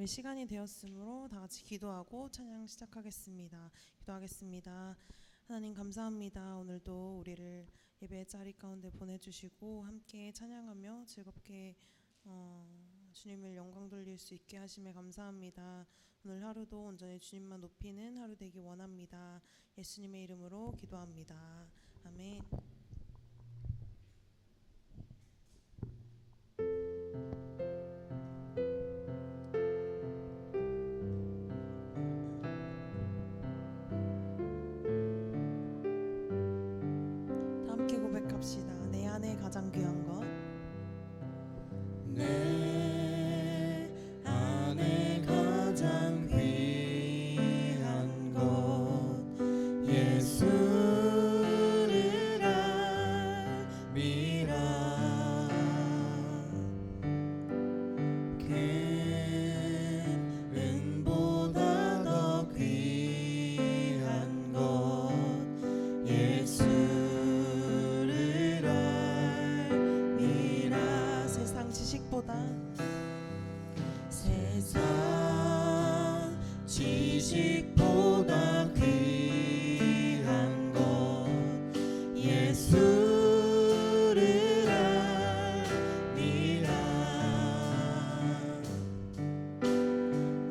우리 시간이 되었으므로 다 같이 기도하고 찬양 시작하겠습니다. 기도하겠습니다. 하나님 감사합니다. 오늘도 우리를 예배의 자리 가운데 보내주시고 함께 찬양하며 즐겁게 주님을 영광 돌릴 수 있게 하심에 감사합니다. 오늘 하루도 온전히 주님만 높이는 하루 되기 원합니다. 예수님의 이름으로 기도합니다. 아멘. 함께 고백합시다. 내 안에 가장 귀한 것, 내 안에 가장 귀한 것 예수를 알미라. 그 은보다 더 귀한 것 예수를 알미라. 세상 지식보다 귀한 것 예수를 알미라.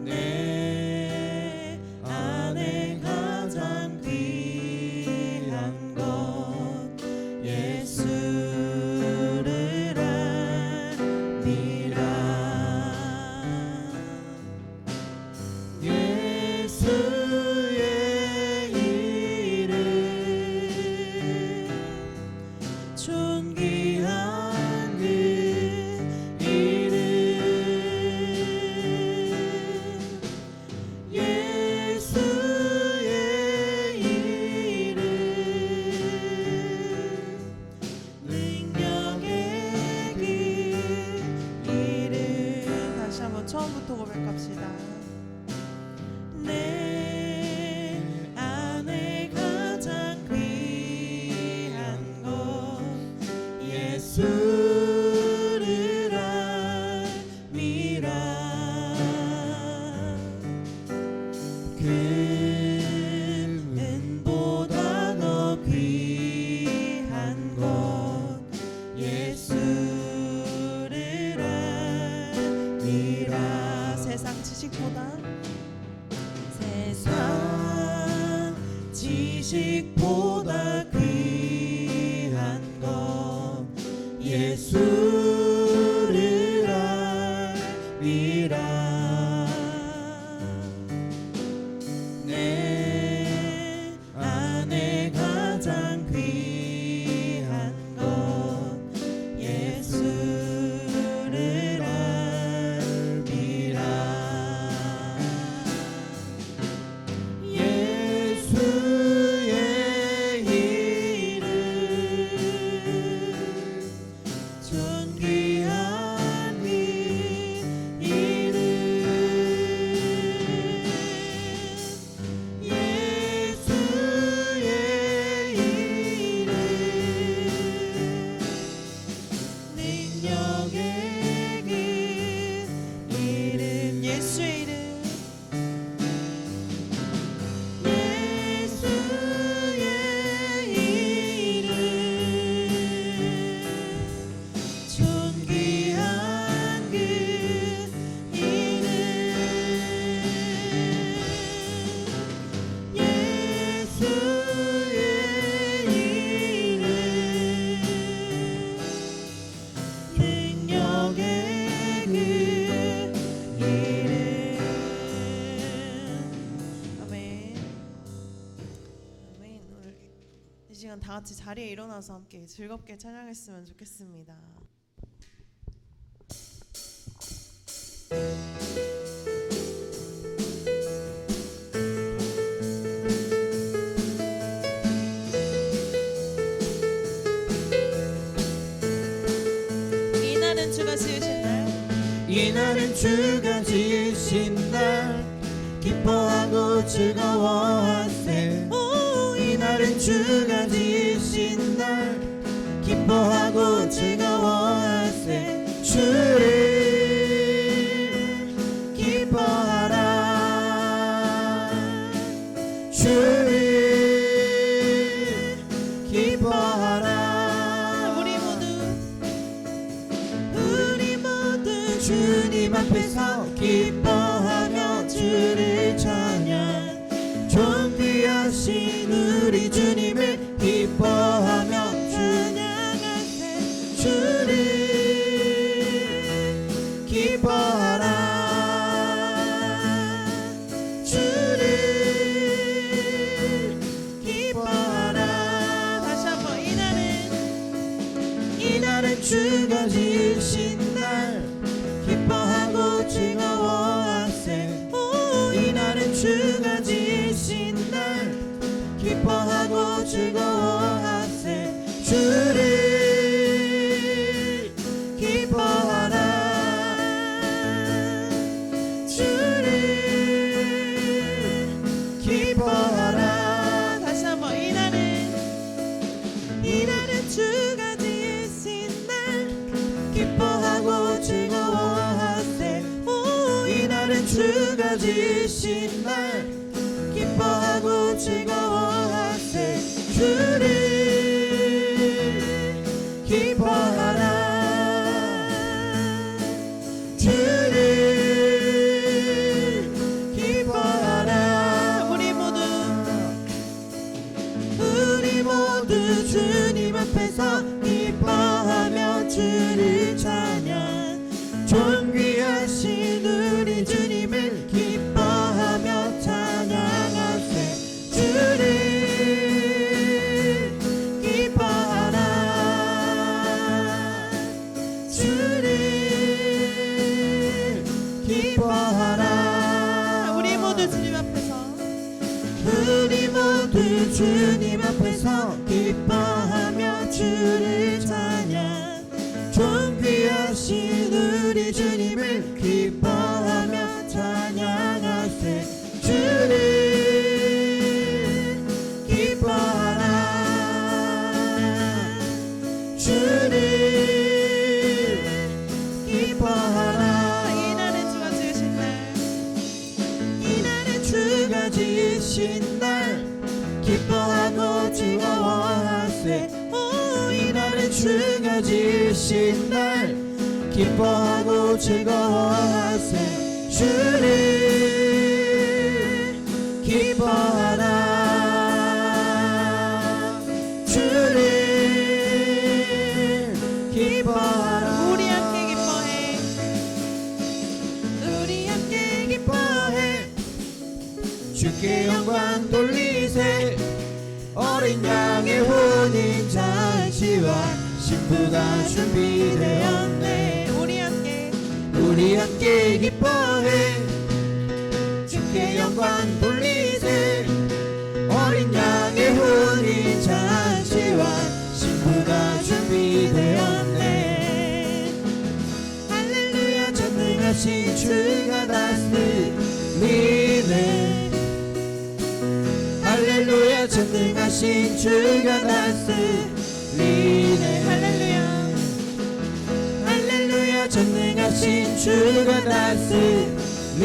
내 안에 가장 귀한 것 예수를 알미라. 처음부터 고백합시다. 내 안에 가장 귀한 것 예수를 알미라. 그 은보다 더 귀한 것 예수를 알미라. 세상 지식보다 귀한 것 예수를 알미라. 내 안에 가장 귀한 것 예수를 알미라. 다 같이 자리에 일어나서 함께 즐겁게 찬양했으면 좋겠습니다. 이날은 주가 지으신 날, 이날은 주가 지으신 날 기뻐하고 즐거워하세. 이날은 주가 지으신 날 기뻐하고 즐거워하세. 주를 기뻐 주를 기뻐하라. 우리 모두 주님 앞에서 기뻐하며 주를 찬양. 존귀하신 우리 주님을 기뻐하며 찬양하세. 주를 기뻐하라. 주를 기뻐하라. 다시 한번 이날은 주가 지으신 날 기뻐하고 즐거워하세. 이날은 주가 지으신 날 기뻐하고 즐거워하세. 주를 기뻐하라. 주를 기뻐하라. 다시 한번 이날은 주가 지으신 날 기뻐하고 즐거워하세. 이날은 주가 지으신 날 기뻐하고 즐거워하세. 주를 기뻐하라. 주를 기뻐하라. 우리 모두 주님 앞에서 기뻐하며 주를 찬양. 존귀하신 우리 주님을 기뻐하며 찬양하세. 주를 기뻐하라. 주를 기뻐하라. 우리 모두 주님 앞에서 기뻐하며 주를 찬양. 존귀하신 우리 주님을 기뻐하며 찬양하세. 주를 기뻐하라. 주를 기뻐하라. 이날은 주가 지으신 날 기뻐하고 즐거워하세. 이날은 주가 지으신 날 기뻐하고 즐거워하세. 주를 기뻐하라. 주를 기뻐하라. 우리 함께 기뻐해. 주께 영광 돌리세. 어린 양의 혼인 잔치와 신부가 준비되었네. 우리 함께 기뻐해. 주께 영광 돌리세. 어린 양의 혼인 잔치와 신부가 준비되었네. 할렐루야. 전능하신 주가 다스리네. 할렐루야. 전능하신 주가 다스리네. 할렐루야. 전능하신 주가 다스리네.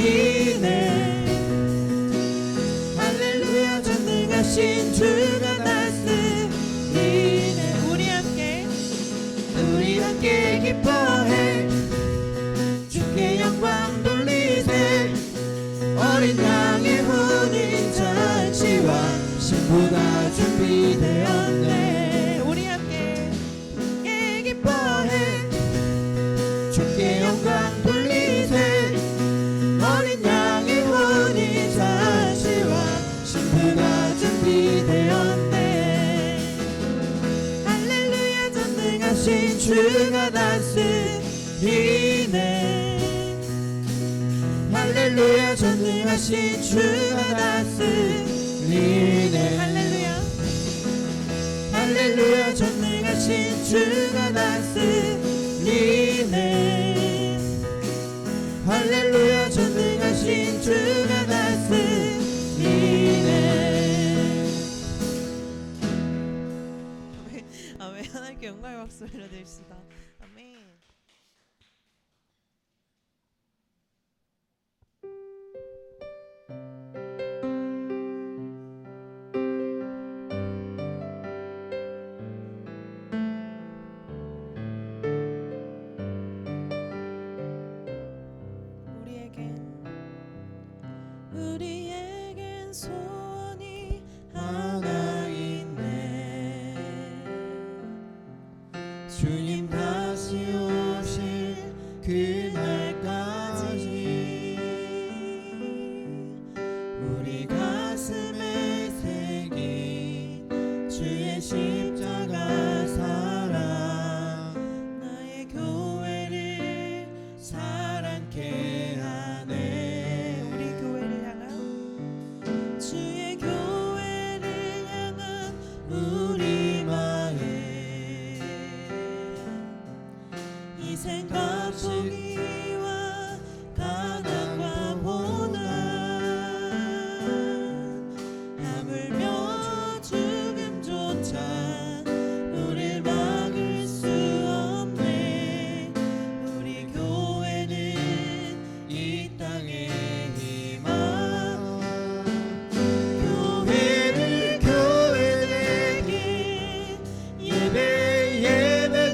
할렐루야. 전능하신 주가 다스리네. 우리 함께 기뻐해. 주께 영광 돌리세. 어린 양의 혼인 잔치와 신부가 준비되었네. 우리 함께 기뻐해. 주께 영광 돌리세. 어린 양의 혼인 잔치와 신부가 준비되었네. 할렐루야. 전능하신 주가 다스리네. 할렐루야. 전능하신 주가 다스리네. 할렐루야. 전능하신 주가 다스리네. 할렐루야. 전능하신 주가 다스리네. 아멘. 하나님께 영광의 박수 올려드립시다. 아멘. 소원이 하나 있네. 주님 다시 오실 그날까지 우리 가슴에 새긴 주의 십자가 사랑 나의 교회를 사랑케 하네. 우리 교회를 향한 주의 교회를 향한 우리 마음 희생과 포기와 가난과 고난 하물며 죽음조차 우릴 막을 수 없네. 우리 교회는 이 땅의 희망 교회를 교회되게 예배되게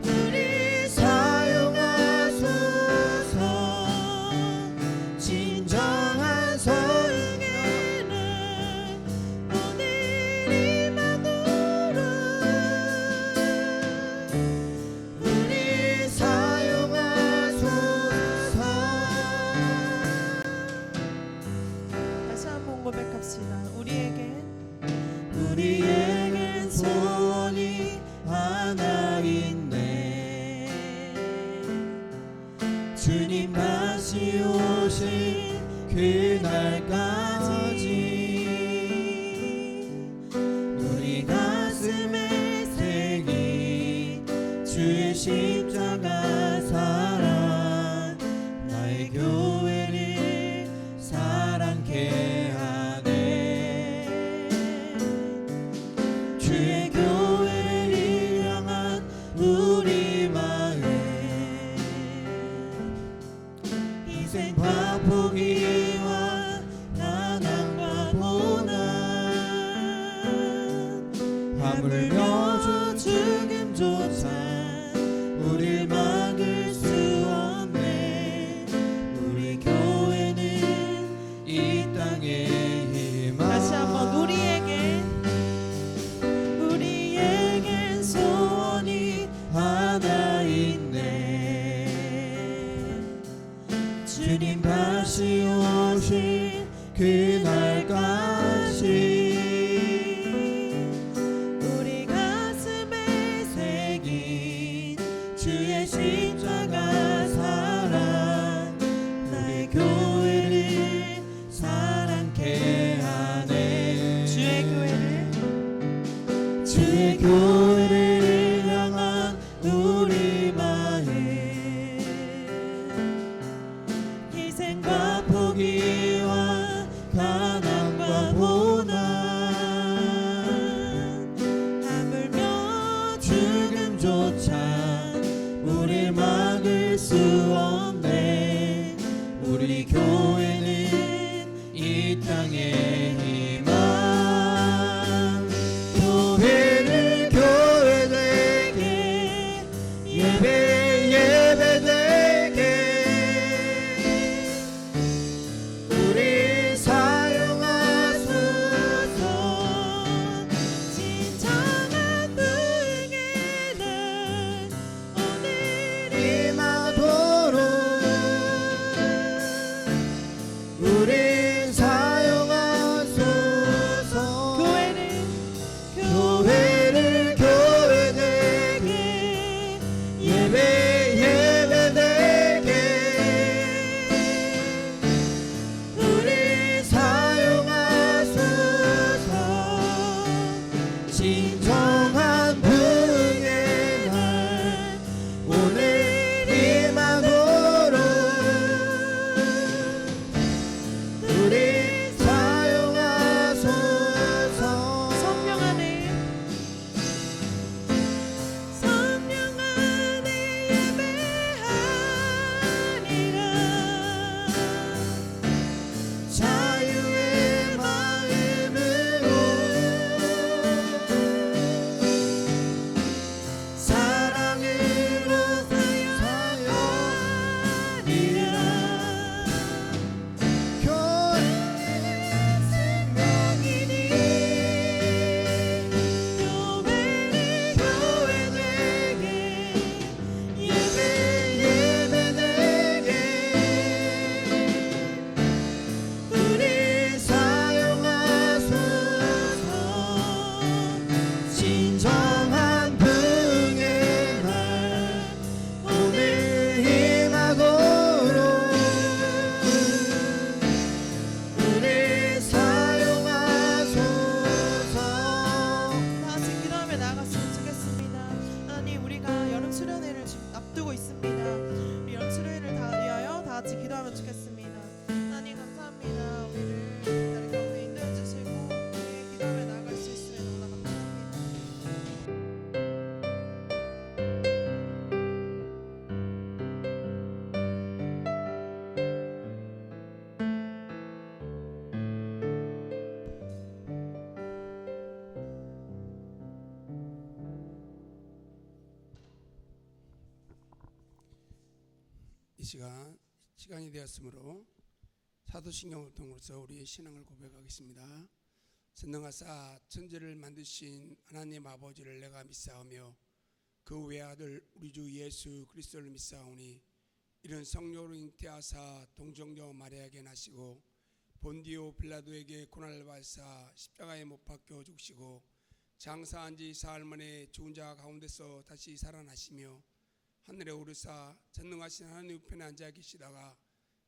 우리 사용하소서. 진정한 성에는 오늘 이만으로 우리 사용하소서. 다시 한번 고백합시다. 우리에겐 소원이 하나 있네. 주님 다시 오실 그날까지 우리 가슴에 새긴 주의 십자가 사랑 나의 교회를 사랑케 하네. 주의 교회를 향한 우리 마음 희생과 포기와 가난과 고난 하물며 죽음조차 우릴 막을 수 없네. 우리 교회는 이 땅의 희망. 다시 한번 우리에겐 소원이 하나 있네. 주님 다시 오실 그날까지 우리 가슴에 새긴 주의 십자가 사랑 나의 교회를 사랑케 하네. 주의 교회를 향한 우리 마음 희생과 포기와 가난과 고난 하물며 죽음조차 우릴 막을 수 없네. 우리 교회는 이 땅의 희망 교회를 교회되게 예배되게 우리 사용하소서. 진정한 부흥에는 오늘이 임하도록 우리 사용하소서. 마치겠습니다. 하나님 감사합니다. 우리를 자리 가운데 인도해 주시고 우리의 기도를 나아갈 수 있음에 너무나 감사합니다. 이 시간이 되었으므로 사도신경을 통해서 우리의 신앙을 고백하겠습니다. 전능하사 천지를 만드신 하나님 아버지를 내가 믿사오며 그 외아들 우리 주 예수 그리스도를 믿사오니 이런 성령으로 잉태하사 동정녀 마리아에게 나시고 본디오 빌라도에게 고난을 받으사 십자가에 못 박혀 죽으시고 장사한 지 사흘 만에 죽은 자 가운데서 다시 살아나시며 하늘에 오르사 전능하신 하나님 우편에 앉아 계시다가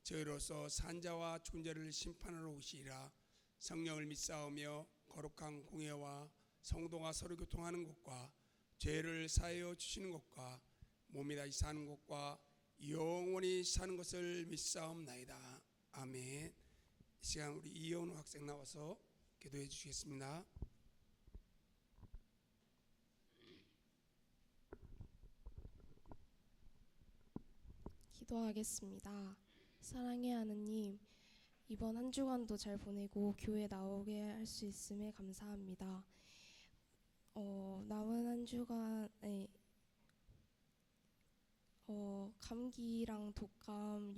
저희로서 산자와 죽은 자를 심판하러 오시리라. 성령을 믿사오며 거룩한 공예와 성도가 서로 교통하는 것과 죄를 사하여 주시는 것과 몸이 다시 사는 것과 영원히 사는 것을 믿사옵나이다. 아멘. 이 시간 우리 이현우 학생 나와서 기도해 주시겠습니다. 기도하겠습니다. 사랑의 하느님, 이번 한 주간도 잘 보내고 교회 나오게 할 수 있음에 감사합니다. 남은 한 주간에 감기랑 독감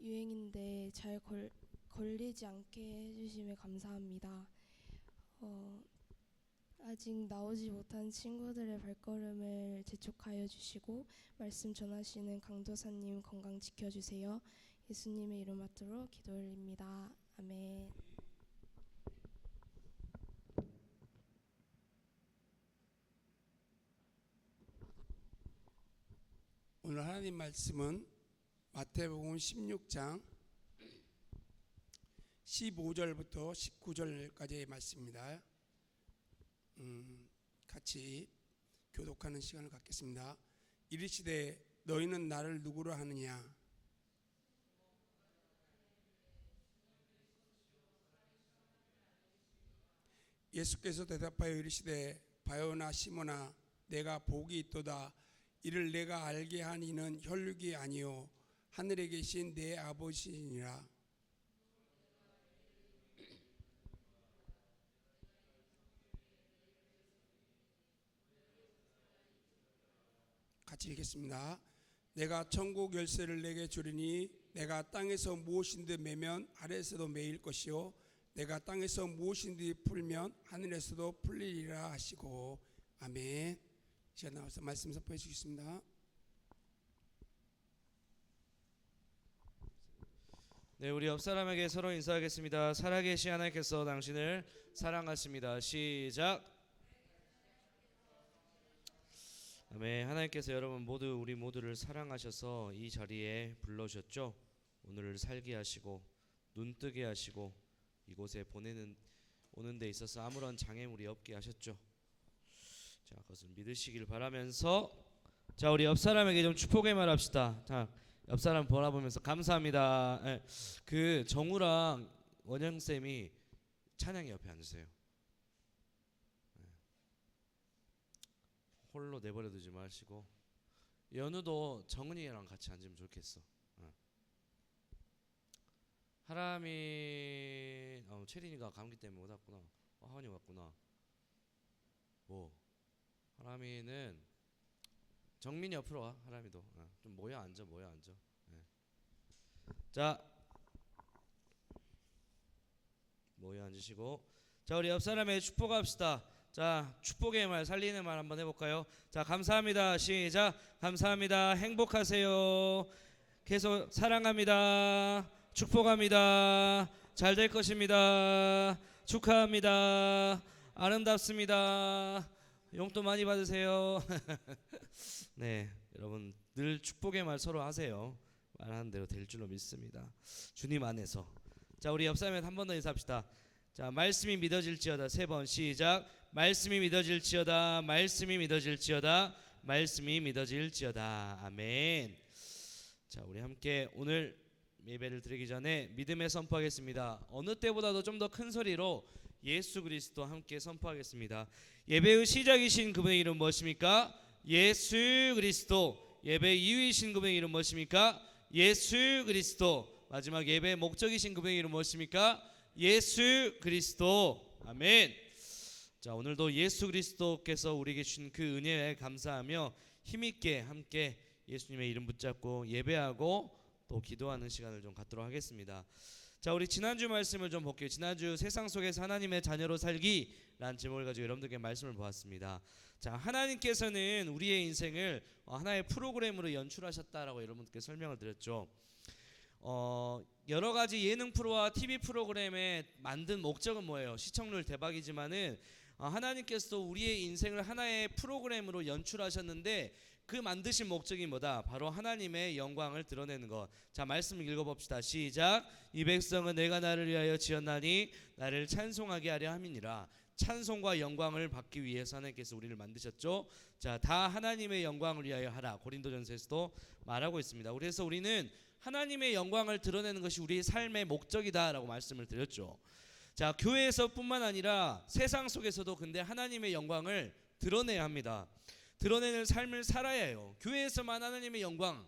유행인데 잘 걸리지 않게 해주심에 감사합니다. 아직 나오지 못한 친구들의 발걸음을 재촉하여 주시고 말씀 전하시는 강도사님 건강 지켜주세요. 예수님의 이름 받들어 기도 올립니다. 아멘. 오늘 하나님 말씀은 마태복음 16장 15절부터 19절까지의 말씀입니다. 같이 교독하는 시간을 갖겠습니다. 이르시되 너희는 나를 누구로 하느냐? 예수께서 대답하여 이르시되 바요나 시몬아 내가 복이 있도다. 이를 내가 알게 한 이는 혈육이 아니요 하늘에 계신 내 아버지니라. 같이 읽겠습니다. 내가 천국 열쇠를 내게 주리니 내가 땅에서 무엇인지 매면 하늘에서도 매일 것이요 내가 땅에서 무엇인지 풀면 하늘에서도 풀리리라 하시고. 아멘. 제가 나와서 말씀 선포해 주겠습니다. 네, 우리 옆 사람에게 서로 인사하겠습니다. 살아계신 하나님께서 당신을 사랑하십니다. 시작. 아멘. 하나님께서 여러분 우리 모두를 사랑하셔서 이 자리에 불러주셨죠. 오늘을 살게 하시고 눈뜨게 하시고 이곳에 오는 데 있어서 아무런 장애물이 없게 하셨죠. 자, 그것을 믿으시길 바라면서 자, 우리 옆 사람에게 좀 축복의 말 합시다. 자, 옆 사람 바라보면서 감사합니다. 그 정우랑 원영 쌤이 찬양이 옆에 앉으세요. 홀로 내버려 두지 마시고 연우도 정은이랑 같이 앉으면 좋겠어. 하람이 체린이가 감기 때문에 못 왔구나. 하원이 왔구나. 하람이는 정민이 옆으로 와. 하람이도 좀 모여 앉아. 자, 모여 앉으시고 자, 우리 옆 사람의 축복합시다. 자, 축복의 말 살리는 말 한번 해볼까요? 자, 감사합니다. 시작. 감사합니다. 행복하세요. 계속 사랑합니다. 축복합니다. 잘 될 것입니다. 축하합니다. 아름답습니다. 용돈 많이 받으세요. 네, 여러분 늘 축복의 말 서로 하세요. 말하는 대로 될 줄로 믿습니다. 주님 안에서. 자, 우리 옆 사람한테 한 번 더 인사합시다. 자, 말씀이 믿어질지어다. 3번 시작. 말씀이 믿어질지어다. 말씀이 믿어질지어다. 말씀이 믿어질지어다. 아멘. 자, 우리 함께 오늘 예배를 드리기 전에 믿음의 선포하겠습니다. 어느 때보다도 좀 더 큰 소리로 예수 그리스도 함께 선포하겠습니다. 예배의 시작이신 그분의 이름 무엇입니까? 예수 그리스도. 예배 이유이신 그분의 이름 무엇입니까? 예수 그리스도. 마지막 예배의 목적이신 그분의 이름 무엇입니까? 예수 그리스도. 아멘. 자, 오늘도 예수 그리스도께서 우리에게 주신 그 은혜에 감사하며 힘있게 함께 예수님의 이름 붙잡고 예배하고 또 기도하는 시간을 좀 갖도록 하겠습니다. 자, 우리 지난주 말씀을 좀 볼게요. 지난주 세상 속에서 하나님의 자녀로 살기라는 제목을 가지고 여러분들께 말씀을 보았습니다. 자, 하나님께서는 우리의 인생을 하나의 프로그램으로 연출하셨다라고 여러분들께 설명을 드렸죠. 여러 가지 예능 프로와 TV 프로그램에 만든 목적은 뭐예요? 시청률 대박이지만은 하나님께서 우리의 인생을 하나의 프로그램으로 연출하셨는데 그 만드신 목적이 뭐다? 바로 하나님의 영광을 드러내는 것. 자, 말씀을 읽어봅시다. 시작. 이 백성은 내가 나를 위하여 지었나니 나를 찬송하게 하려 함이니라. 찬송과 영광을 받기 위해서 하나님께서 우리를 만드셨죠. 자, 다 하나님의 영광을 위하여 하라. 고린도전서에서도 말하고 있습니다. 그래서 우리는 하나님의 영광을 드러내는 것이 우리의 삶의 목적이다라고 말씀을 드렸죠. 자, 교회에서뿐만 아니라 세상 속에서도 근데 하나님의 영광을 드러내야 합니다. 드러내는 삶을 살아야 해요. 교회에서만 하나님의 영광,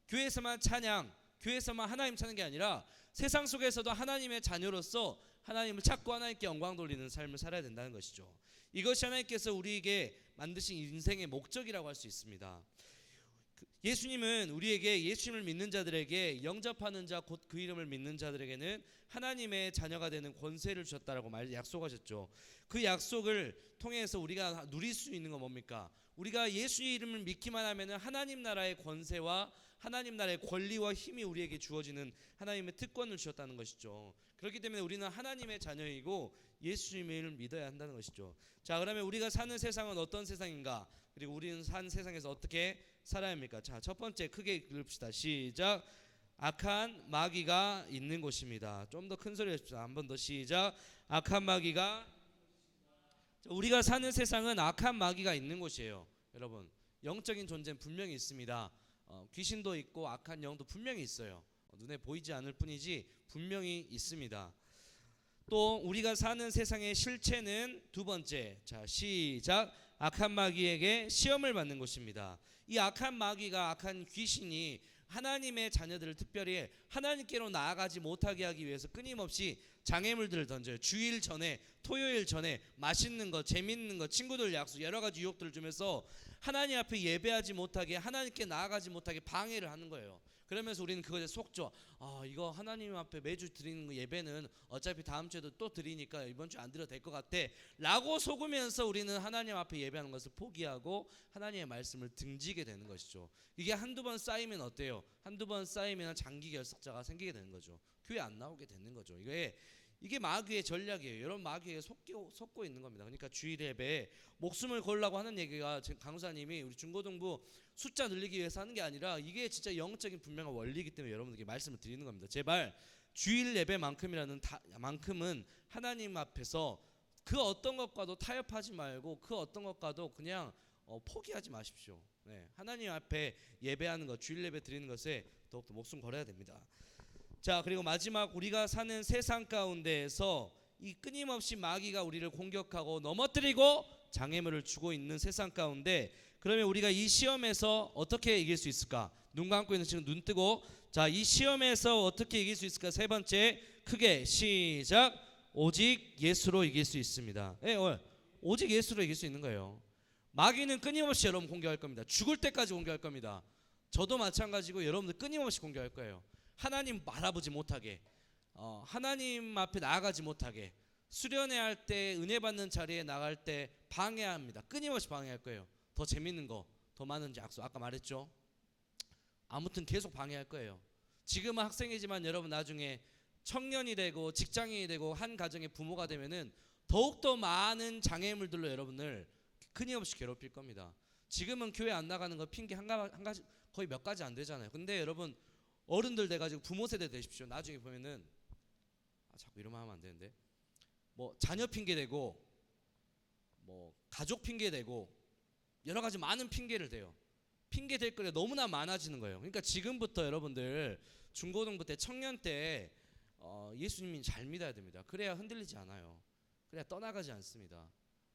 교회에서만 찬양, 교회에서만 하나님 찾는 게 아니라 세상 속에서도 하나님의 자녀로서 하나님을 찾고 하나님께 영광 돌리는 삶을 살아야 된다는 것이죠. 이것이 하나님께서 우리에게 만드신 인생의 목적이라고 할 수 있습니다. 예수님은 우리에게 예수님을 믿는 자들에게 영접하는 자 곧 그 이름을 믿는 자들에게는 하나님의 자녀가 되는 권세를 주셨다라고 약속하셨죠. 그 약속을 통해서 우리가 누릴 수 있는 건 뭡니까? 우리가 예수 이름을 믿기만 하면은 하나님 나라의 권세와 하나님 나라의 권리와 힘이 우리에게 주어지는 하나님의 특권을 주셨다는 것이죠. 그렇기 때문에 우리는 하나님의 자녀이고 예수님을 믿어야 한다는 것이죠. 자, 그러면 우리가 사는 세상은 어떤 세상인가? 그리고 우리는 사는 세상에서 어떻게 살아야 합니까? 자, 첫 번째 크게 읽읍시다. 시작. 악한 마귀가 있는 곳입니다. 좀 더 큰 소리 해줍시다. 한 번 더 시작. 악한 마귀가. 우리가 사는 세상은 악한 마귀가 있는 곳이에요. 여러분, 영적인 존재는 분명히 있습니다. 귀신도 있고 악한 영도 분명히 있어요. 눈에 보이지 않을 뿐이지 분명히 있습니다. 또 우리가 사는 세상의 실체는 두 번째. 자, 시작. 악한 마귀에게 시험을 받는 곳입니다. 이 악한 마귀가, 악한 귀신이 하나님의 자녀들을 특별히 하나님께로 나아가지 못하게 하기 위해서 끊임없이 장애물들을 던져요. 주일 전에, 토요일 전에 맛있는 거, 재밌는 거, 친구들 약속, 여러 가지 유혹들을 주면서 하나님 앞에 예배하지 못하게, 하나님께 나아가지 못하게 방해를 하는 거예요. 그러면서 우리는 그것에 속죠. 이거 하나님 앞에 매주 드리는 거 예배는 어차피 다음 주에도 또 드리니까 이번 주 안 드려도 될 것 같아 라고 속으면서 우리는 하나님 앞에 예배하는 것을 포기하고 하나님의 말씀을 등지게 되는 것이죠. 이게 한두 번 쌓이면 어때요? 한두 번 쌓이면 장기 결석자가 생기게 되는 거죠. 교회 안 나오게 되는 거죠. 이게 마귀의 전략이에요. 여러분, 마귀에 속고 있는 겁니다. 그러니까 주일 예배에 목숨을 걸라고 하는 얘기가 지금 강사님이 우리 중고등부 숫자 늘리기 위해서 하는 게 아니라 이게 진짜 영적인 분명한 원리이기 때문에 여러분들께 말씀을 드리는 겁니다. 제발 주일 예배만큼은 하나님 앞에서 그 어떤 것과도 타협하지 말고 그 어떤 것과도 그냥 포기하지 마십시오. 네, 하나님 앞에 예배하는 것, 주일 예배 드리는 것에 더욱더 목숨 걸어야 됩니다. 자, 그리고 마지막, 우리가 사는 세상 가운데에서 이 끊임없이 마귀가 우리를 공격하고 넘어뜨리고 장애물을 주고 있는 세상 가운데, 그러면 우리가 이 시험에서 어떻게 이길 수 있을까? 눈 감고 있는 지금 눈 뜨고, 자, 이 시험에서 어떻게 이길 수 있을까? 세 번째, 크게 시작. 오직 예수로 이길 수 있습니다. 오직 예수로 이길 수 있는 거예요. 마귀는 끊임없이 여러분 공격할 겁니다. 죽을 때까지 공격할 겁니다. 저도 마찬가지고 여러분들 끊임없이 공격할 거예요. 하나님 바라보지 못하게, 하나님 앞에 나아가지 못하게, 수련회 할 때, 은혜 받는 자리에 나갈 때 방해합니다. 끊임없이 방해할 거예요. 더 재밌는 거, 더 많은 약속, 아까 말했죠. 아무튼 계속 방해할 거예요. 지금은 학생이지만 여러분 나중에 청년이 되고 직장인이 되고 한 가정의 부모가 되면은 더욱더 많은 장애물들로 여러분을 끊임없이 괴롭힐 겁니다. 지금은 교회 안 나가는 거 핑계 한 가지, 거의 몇 가지 안 되잖아요. 근데 여러분 어른들 돼가지고 부모 세대 되십시오. 나중에 보면은 자꾸 이러면 하면 안 되는데, 뭐 자녀 핑계 대고, 뭐 가족 핑계 대고, 여러 가지 많은 핑계를 대요. 핑계 댈 거리가 너무나 많아지는 거예요. 그러니까 지금부터 여러분들 중고등부 때 청년 때 예수님이 잘 믿어야 됩니다. 그래야 흔들리지 않아요. 그래야 떠나가지 않습니다.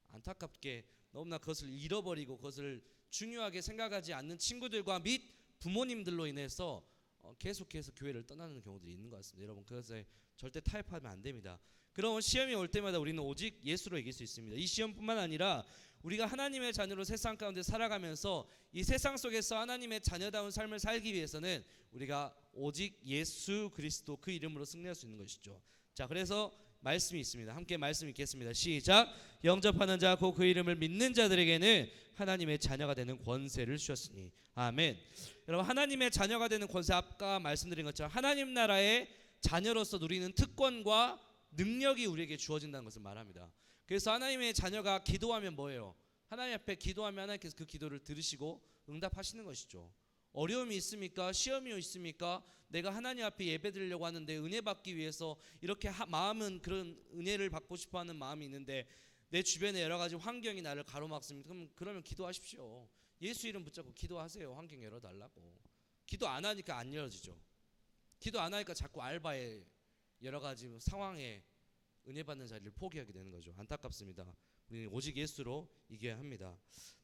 안타깝게 너무나 그것을 잃어버리고 그것을 중요하게 생각하지 않는 친구들과 및 부모님들로 인해서 계속해서 교회를 떠나는 경우들이 있는 것 같습니다. 여러분 그것에 절대 타협하면 안 됩니다. 그런 시험이 올 때마다 우리는 오직 예수로 이길 수 있습니다. 이 시험뿐만 아니라 우리가 하나님의 자녀로 세상 가운데 살아가면서 이 세상 속에서 하나님의 자녀다운 삶을 살기 위해서는 우리가 오직 예수 그리스도 그 이름으로 승리할 수 있는 것이죠. 자, 그래서 말씀이 있습니다. 함께 말씀 읽겠습니다. 시작. 영접하는 자 곧 그 이름을 믿는 자들에게는 하나님의 자녀가 되는 권세를 주셨으니. 아멘. 여러분 하나님의 자녀가 되는 권세, 아까 말씀드린 것처럼 하나님 나라의 자녀로서 누리는 특권과 능력이 우리에게 주어진다는 것을 말합니다. 그래서 하나님의 자녀가 기도하면 뭐예요? 하나님 앞에 기도하면 하나님께서 그 기도를 들으시고 응답하시는 것이죠. 어려움이 있습니까? 시험이 있습니까? 내가 하나님 앞에 예배드리려고 하는데 은혜 받기 위해서 이렇게 마음은 그런 은혜를 받고 싶어하는 마음이 있는데 내 주변에 여러 가지 환경이 나를 가로막습니다. 그러면 기도하십시오. 예수 이름 붙잡고 기도하세요. 환경 열어달라고. 기도 안 하니까 안 열어지죠. 기도 안 하니까 자꾸 알바에 여러 가지 상황에 은혜 받는 자리를 포기하게 되는 거죠. 안타깝습니다. 우리는 오직 예수로 이겨야 합니다.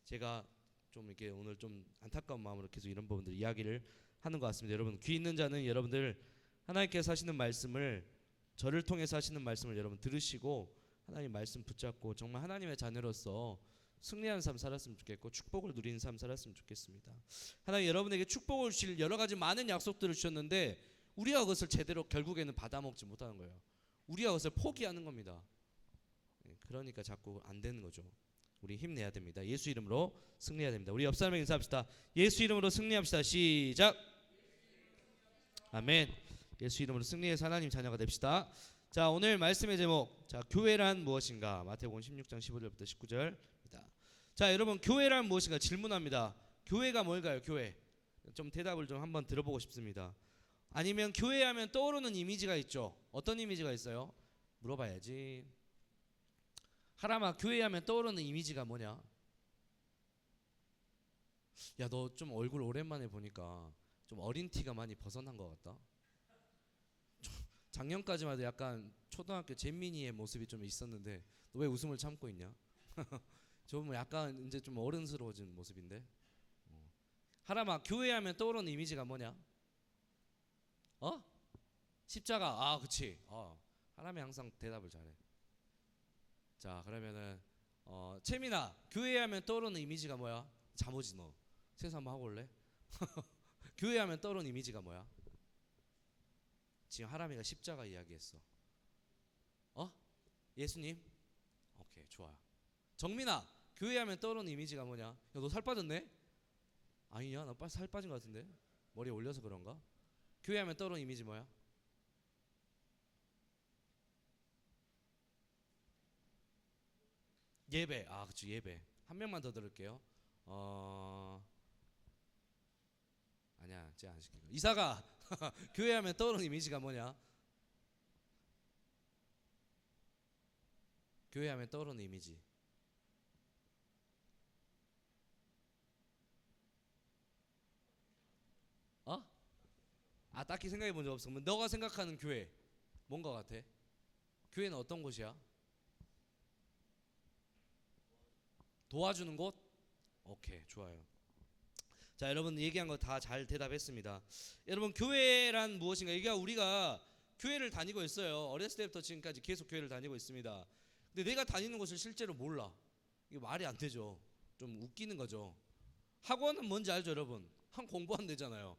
제가 좀 이렇게 오늘 좀 안타까운 마음으로 계속 이런 부분들 이야기를 하는 것 같습니다. 여러분 귀 있는 자는 여러분들 하나님께서 하시는 말씀을 저를 통해서 하시는 말씀을 여러분 들으시고 하나님 말씀 붙잡고 정말 하나님의 자녀로서 승리하는 삶 살았으면 좋겠고 축복을 누리는 삶 살았으면 좋겠습니다. 하나님 여러분에게 축복을 주실 여러 가지 많은 약속들을 주셨는데 우리가 그것을 제대로 결국에는 받아먹지 못하는 거예요. 우리가 그것을 포기하는 겁니다. 그러니까 자꾸 안 되는 거죠. 우리 힘내야 됩니다. 예수 이름으로 승리해야 됩니다. 우리 옆 사람에게 인사합시다. 예수 이름으로 승리합시다. 시작. 아멘. 예수 이름으로 승리해서 하나님 자녀가 됩시다. 자, 오늘 말씀의 제목, 자, 교회란 무엇인가? 마태복음 16장 15절부터 19절입니다. 자, 여러분 교회란 무엇인가 질문합니다. 교회가 뭘까요? 교회. 좀 대답을 좀 한번 들어보고 싶습니다. 아니면 교회하면 떠오르는 이미지가 있죠. 어떤 이미지가 있어요? 물어봐야지. 하람아, 교회하면 떠오르는 이미지가 뭐냐? 야, 너 좀 얼굴 오랜만에 보니까 좀 어린 티가 많이 벗어난 것 같다. 작년까지만 해도 약간 초등학교 잼민이의 모습이 좀 있었는데 너 왜 웃음을 참고 있냐? 좀 약간 이제 좀 어른스러워진 모습인데. 하람아, 교회하면 떠오르는 이미지가 뭐냐? 십자가. 아, 그치. 하람이 항상 대답을 잘해. 자, 그러면은 채민아, 교회하면 떠오르는 이미지가 뭐야? 잠오지 너. 세수 한번 하고 올래? 교회하면 떠오르는 이미지가 뭐야? 지금 하람이가 십자가 이야기했어. 예수님? 오케이, 좋아요. 정민아, 교회하면 떠오르는 이미지가 뭐냐? 야, 너 살 빠졌네? 아니야, 나 살 빠진 것 같은데? 머리에 올려서 그런가? 교회하면 떠오르는 이미지 뭐야? 예배. 아, 그치, 예배. 한 명만 더 들을게요. 아니야, 제가 안 시키고. 이사가 교회하면 떠오르는 이미지가 뭐냐? 교회하면 떠오르는 이미지. 딱히 생각해 본 적 없어. 그럼 너가 생각하는 교회 뭔 거 같아? 교회는 어떤 곳이야? 도와주는 곳? 오케이, 좋아요. 자, 여러분 얘기한 거 다 잘 대답했습니다. 여러분 교회란 무엇인가? 이게 우리가 교회를 다니고 있어요. 어렸을 때부터 지금까지 계속 교회를 다니고 있습니다. 근데 내가 다니는 곳을 실제로 몰라. 이게 말이 안 되죠. 좀 웃기는 거죠. 학원은 뭔지 알죠, 여러분? 공부하면 되잖아요.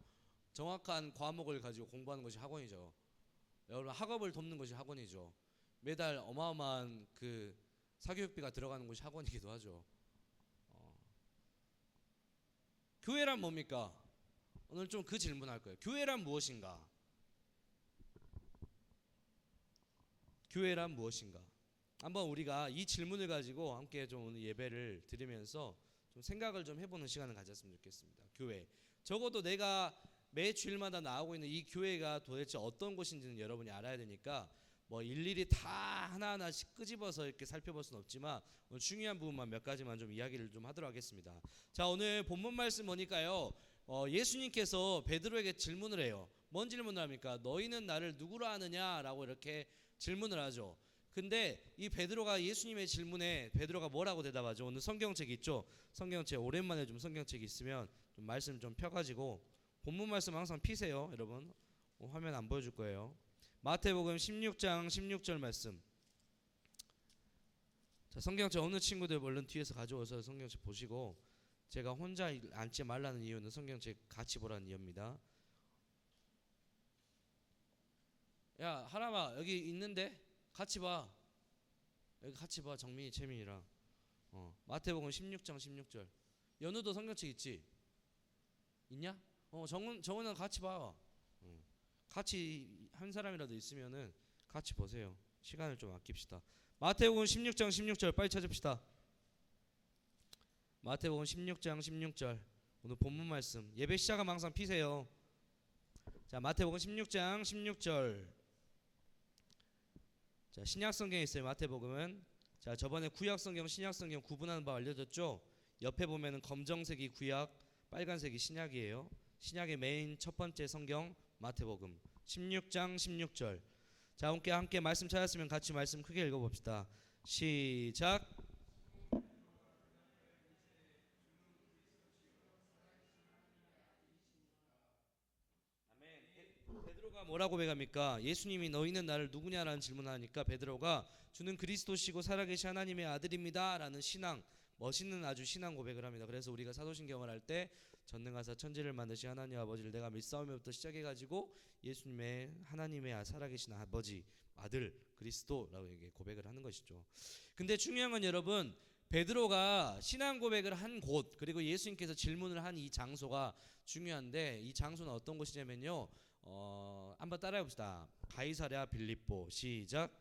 정확한 과목을 가지고 공부하는 것이 학원이죠. 여러분 학업을 돕는 것이 학원이죠. 매달 어마어마한 그 사교육비가 들어가는 것이 학원이기도 하죠. 교회란 뭡니까? 오늘 좀 그 질문할 거예요. 교회란 무엇인가? 교회란 무엇인가? 한번 우리가 이 질문을 가지고 함께 좀 오늘 예배를 드리면서 좀 생각을 좀 해보는 시간을 가졌으면 좋겠습니다. 교회. 적어도 내가 매 주일마다 나오고 있는 이 교회가 도대체 어떤 곳인지는 여러분이 알아야 되니까 뭐 일일이 다 하나하나씩 끄집어서 이렇게 살펴볼 수는 없지만 오늘 중요한 부분만 몇 가지만 좀 이야기를 좀 하도록 하겠습니다. 자, 오늘 본문 말씀 보니까요. 예수님께서 베드로에게 질문을 해요. 뭔 질문을 합니까? 너희는 나를 누구로 아느냐라고 이렇게 질문을 하죠. 근데 이 베드로가 예수님의 질문에 베드로가 뭐라고 대답하죠? 오늘 성경책 있죠? 성경책 오랜만에 좀 성경책이 있으면 좀 말씀 좀 펴가지고 본문 말씀 항상 피세요, 여러분. 화면 안 보여줄 거예요. 마태복음 16장 16절 말씀. 자, 성경책 없는 친구들 얼른 뒤에서 가져와서 성경책 보시고, 제가 혼자 앉지 말라는 이유는 성경책 같이 보라는 이유입니다. 야, 하람아 여기 있는데 같이 봐. 여기 같이 봐. 정민이, 채민이랑. 마태복음 16장 16절. 연우도 성경책 있지? 있냐? 정은은 같이 봐. 같이 한 사람이라도 있으면은 같이 보세요. 시간을 좀 아낍시다. 마태복음 16장 16절 빨리 찾읍시다. 마태복음 16장 16절. 오늘 본문 말씀. 예배 시작하면 항상 피세요. 자, 마태복음 16장 16절. 자, 신약 성경에 있어요. 마태복음은. 자, 저번에 구약 성경, 신약 성경 구분하는 바 알려줬죠. 옆에 보면은 검정색이 구약, 빨간색이 신약이에요. 신약의 메인 첫 번째 성경 마태복음 16장 16절. 자, 함께 말씀 찾았으면 같이 말씀 크게 읽어봅시다. 시작. 아멘. 베드로가 뭐라고 고백합니까? 예수님이 너희는 나를 누구냐라는 질문하니까 베드로가 주는 그리스도시고 살아계신 하나님의 아들입니다 라는 신앙, 멋있는 아주 신앙 고백을 합니다. 그래서 우리가 사도신경을 할 때 전능하사 천지를 만드신 하나님 아버지를 내가 믿사오며부터 시작해가지고 예수님의 하나님의 살아계신 아버지, 아들 그리스도라고 고백을 하는 것이죠. 근데 중요한 건 여러분, 베드로가 신앙 고백을 한 곳, 그리고 예수님께서 질문을 한 이 장소가 중요한데, 이 장소는 어떤 곳이냐면요, 한번 따라해 봅시다. 가이사랴 빌립보. 시작.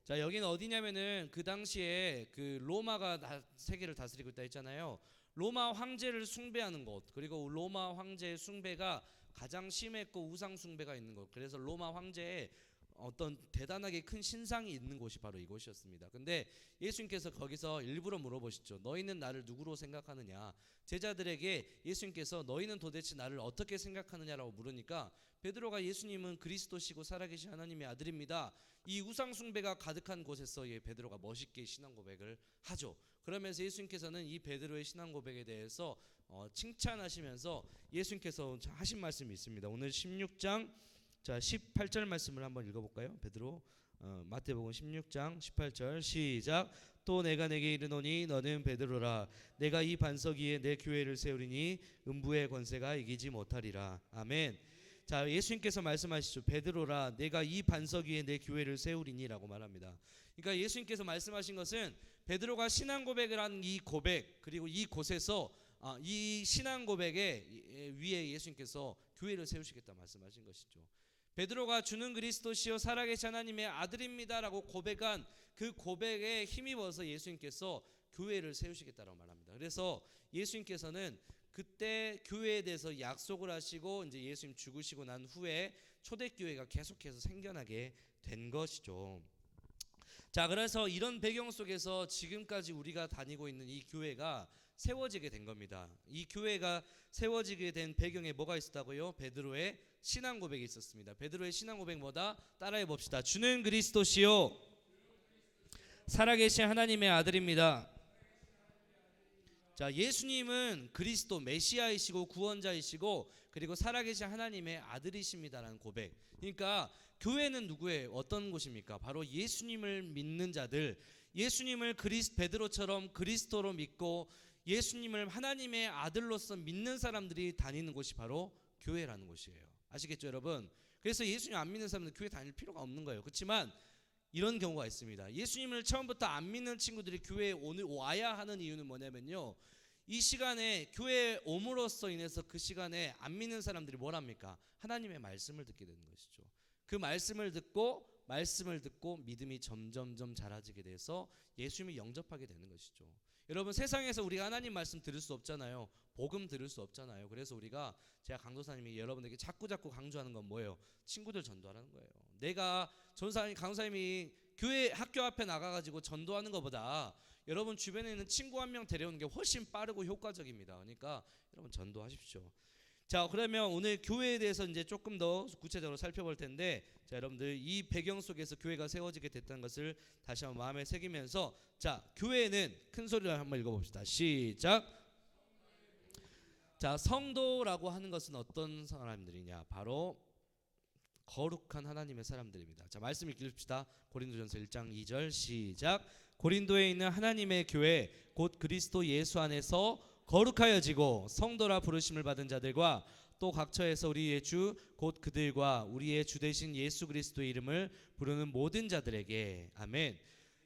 자, 여기는 어디냐면은 그 당시에 그 로마가 세계를 다스리고 있다 했잖아요. 로마 황제를 숭배하는 곳, 그리고 로마 황제의 숭배가 가장 심했고 우상 숭배가 있는 곳, 그래서 로마 황제의 어떤 대단하게 큰 신상이 있는 곳이 바로 이곳이었습니다. 근데 예수님께서 거기서 일부러 물어보시죠. 너희는 나를 누구로 생각하느냐? 제자들에게 예수님께서 너희는 도대체 나를 어떻게 생각하느냐라고 물으니까 베드로가 예수님은 그리스도시고 살아계신 하나님의 아들입니다. 이 우상 숭배가 가득한 곳에서 베드로가 멋있게 신앙 고백을 하죠. 그러면서 예수님께서는 이 베드로의 신앙 고백에 대해서 칭찬하시면서 예수님께서 하신 말씀이 있습니다. 오늘 16장 18절 말씀을 한번 읽어볼까요? 베드로 마태복음 16장 18절 시작. 또 내가 내게 이르노니 너는 베드로라. 내가 이 반석 위에 내 교회를 세우리니 음부의 권세가 이기지 못하리라. 아멘. 자, 예수님께서 말씀하시죠. 베드로라, 내가 이 반석 위에 내 교회를 세우리니라고 말합니다. 그러니까 예수님께서 말씀하신 것은 베드로가 신앙 고백을 한 이 고백, 그리고 이 곳에서 이 신앙 고백에 위에 예수님께서 교회를 세우시겠다 말씀하신 것이죠. 베드로가 주는 그리스도시요 살아계신 하나님의 아들입니다라고 고백한 그 고백에 힘입어서 예수님께서 교회를 세우시겠다라고 말합니다. 그래서 예수님께서는 그때 교회에 대해서 약속을 하시고 이제 예수님 죽으시고 난 후에 초대교회가 계속해서 생겨나게 된 것이죠. 자, 그래서 이런 배경 속에서 지금까지 우리가 다니고 있는 이 교회가 세워지게 된 겁니다. 이 교회가 세워지게 된 배경에 뭐가 있었다고요? 베드로의 신앙 고백이 있었습니다. 베드로의 신앙 고백 뭐다? 따라해 봅시다. 주는 그리스도시요 살아계신 하나님의 아들입니다. 자, 예수님은 그리스도 메시아이시고 구원자이시고 그리고 살아계신 하나님의 아들이십니다라는 고백. 그러니까 교회는 누구예요? 어떤 곳입니까? 바로 예수님을 믿는 자들, 예수님을 베드로처럼 그리스도로 믿고 예수님을 하나님의 아들로서 믿는 사람들이 다니는 곳이 바로 교회라는 곳이에요. 아시겠죠, 여러분? 그래서 예수님 안 믿는 사람들은 교회 다닐 필요가 없는 거예요. 그렇지만 이런 경우가 있습니다. 예수님을 처음부터 안 믿는 친구들이 교회에 오늘 와야 하는 이유는 뭐냐면요, 이 시간에 교회에 옴으로써 인해서 그 시간에 안 믿는 사람들이 뭘 합니까? 하나님의 말씀을 듣게 되는 것이죠. 그 말씀을 듣고 믿음이 점점점 자라지게 돼서 예수님을 영접하게 되는 것이죠. 여러분, 세상에서 우리가 하나님 말씀 들을 수 없잖아요. 복음 들을 수 없잖아요. 그래서 우리가, 제가 강도사님이 여러분에게 자꾸 강조하는 건 뭐예요? 친구들 전도하라는 거예요. 내가 강도사님이 교회 학교 앞에 나가가지고 전도하는 것보다 여러분 주변에 있는 친구 한 명 데려오는 게 훨씬 빠르고 효과적입니다. 그러니까 여러분 전도하십시오. 자, 그러면 오늘 교회에 대해서 이제 조금 더 구체적으로 살펴볼 텐데, 자, 여러분들 이 배경 속에서 교회가 세워지게 됐다는 것을 다시 한번 마음에 새기면서, 자, 교회는 큰 소리로 한번 읽어봅시다. 시작. 자, 성도라고 하는 것은 어떤 사람들이냐? 바로 거룩한 하나님의 사람들입니다. 자, 말씀 읽읍시다. 고린도전서 1장 2절 시작. 고린도에 있는 하나님의 교회 곧 그리스도 예수 안에서 거룩하여지고 성도라 부르심을 받은 자들과 또 각처에서 우리의 주 곧 그들과 우리의 주 되신 예수 그리스도의 이름을 부르는 모든 자들에게 아멘.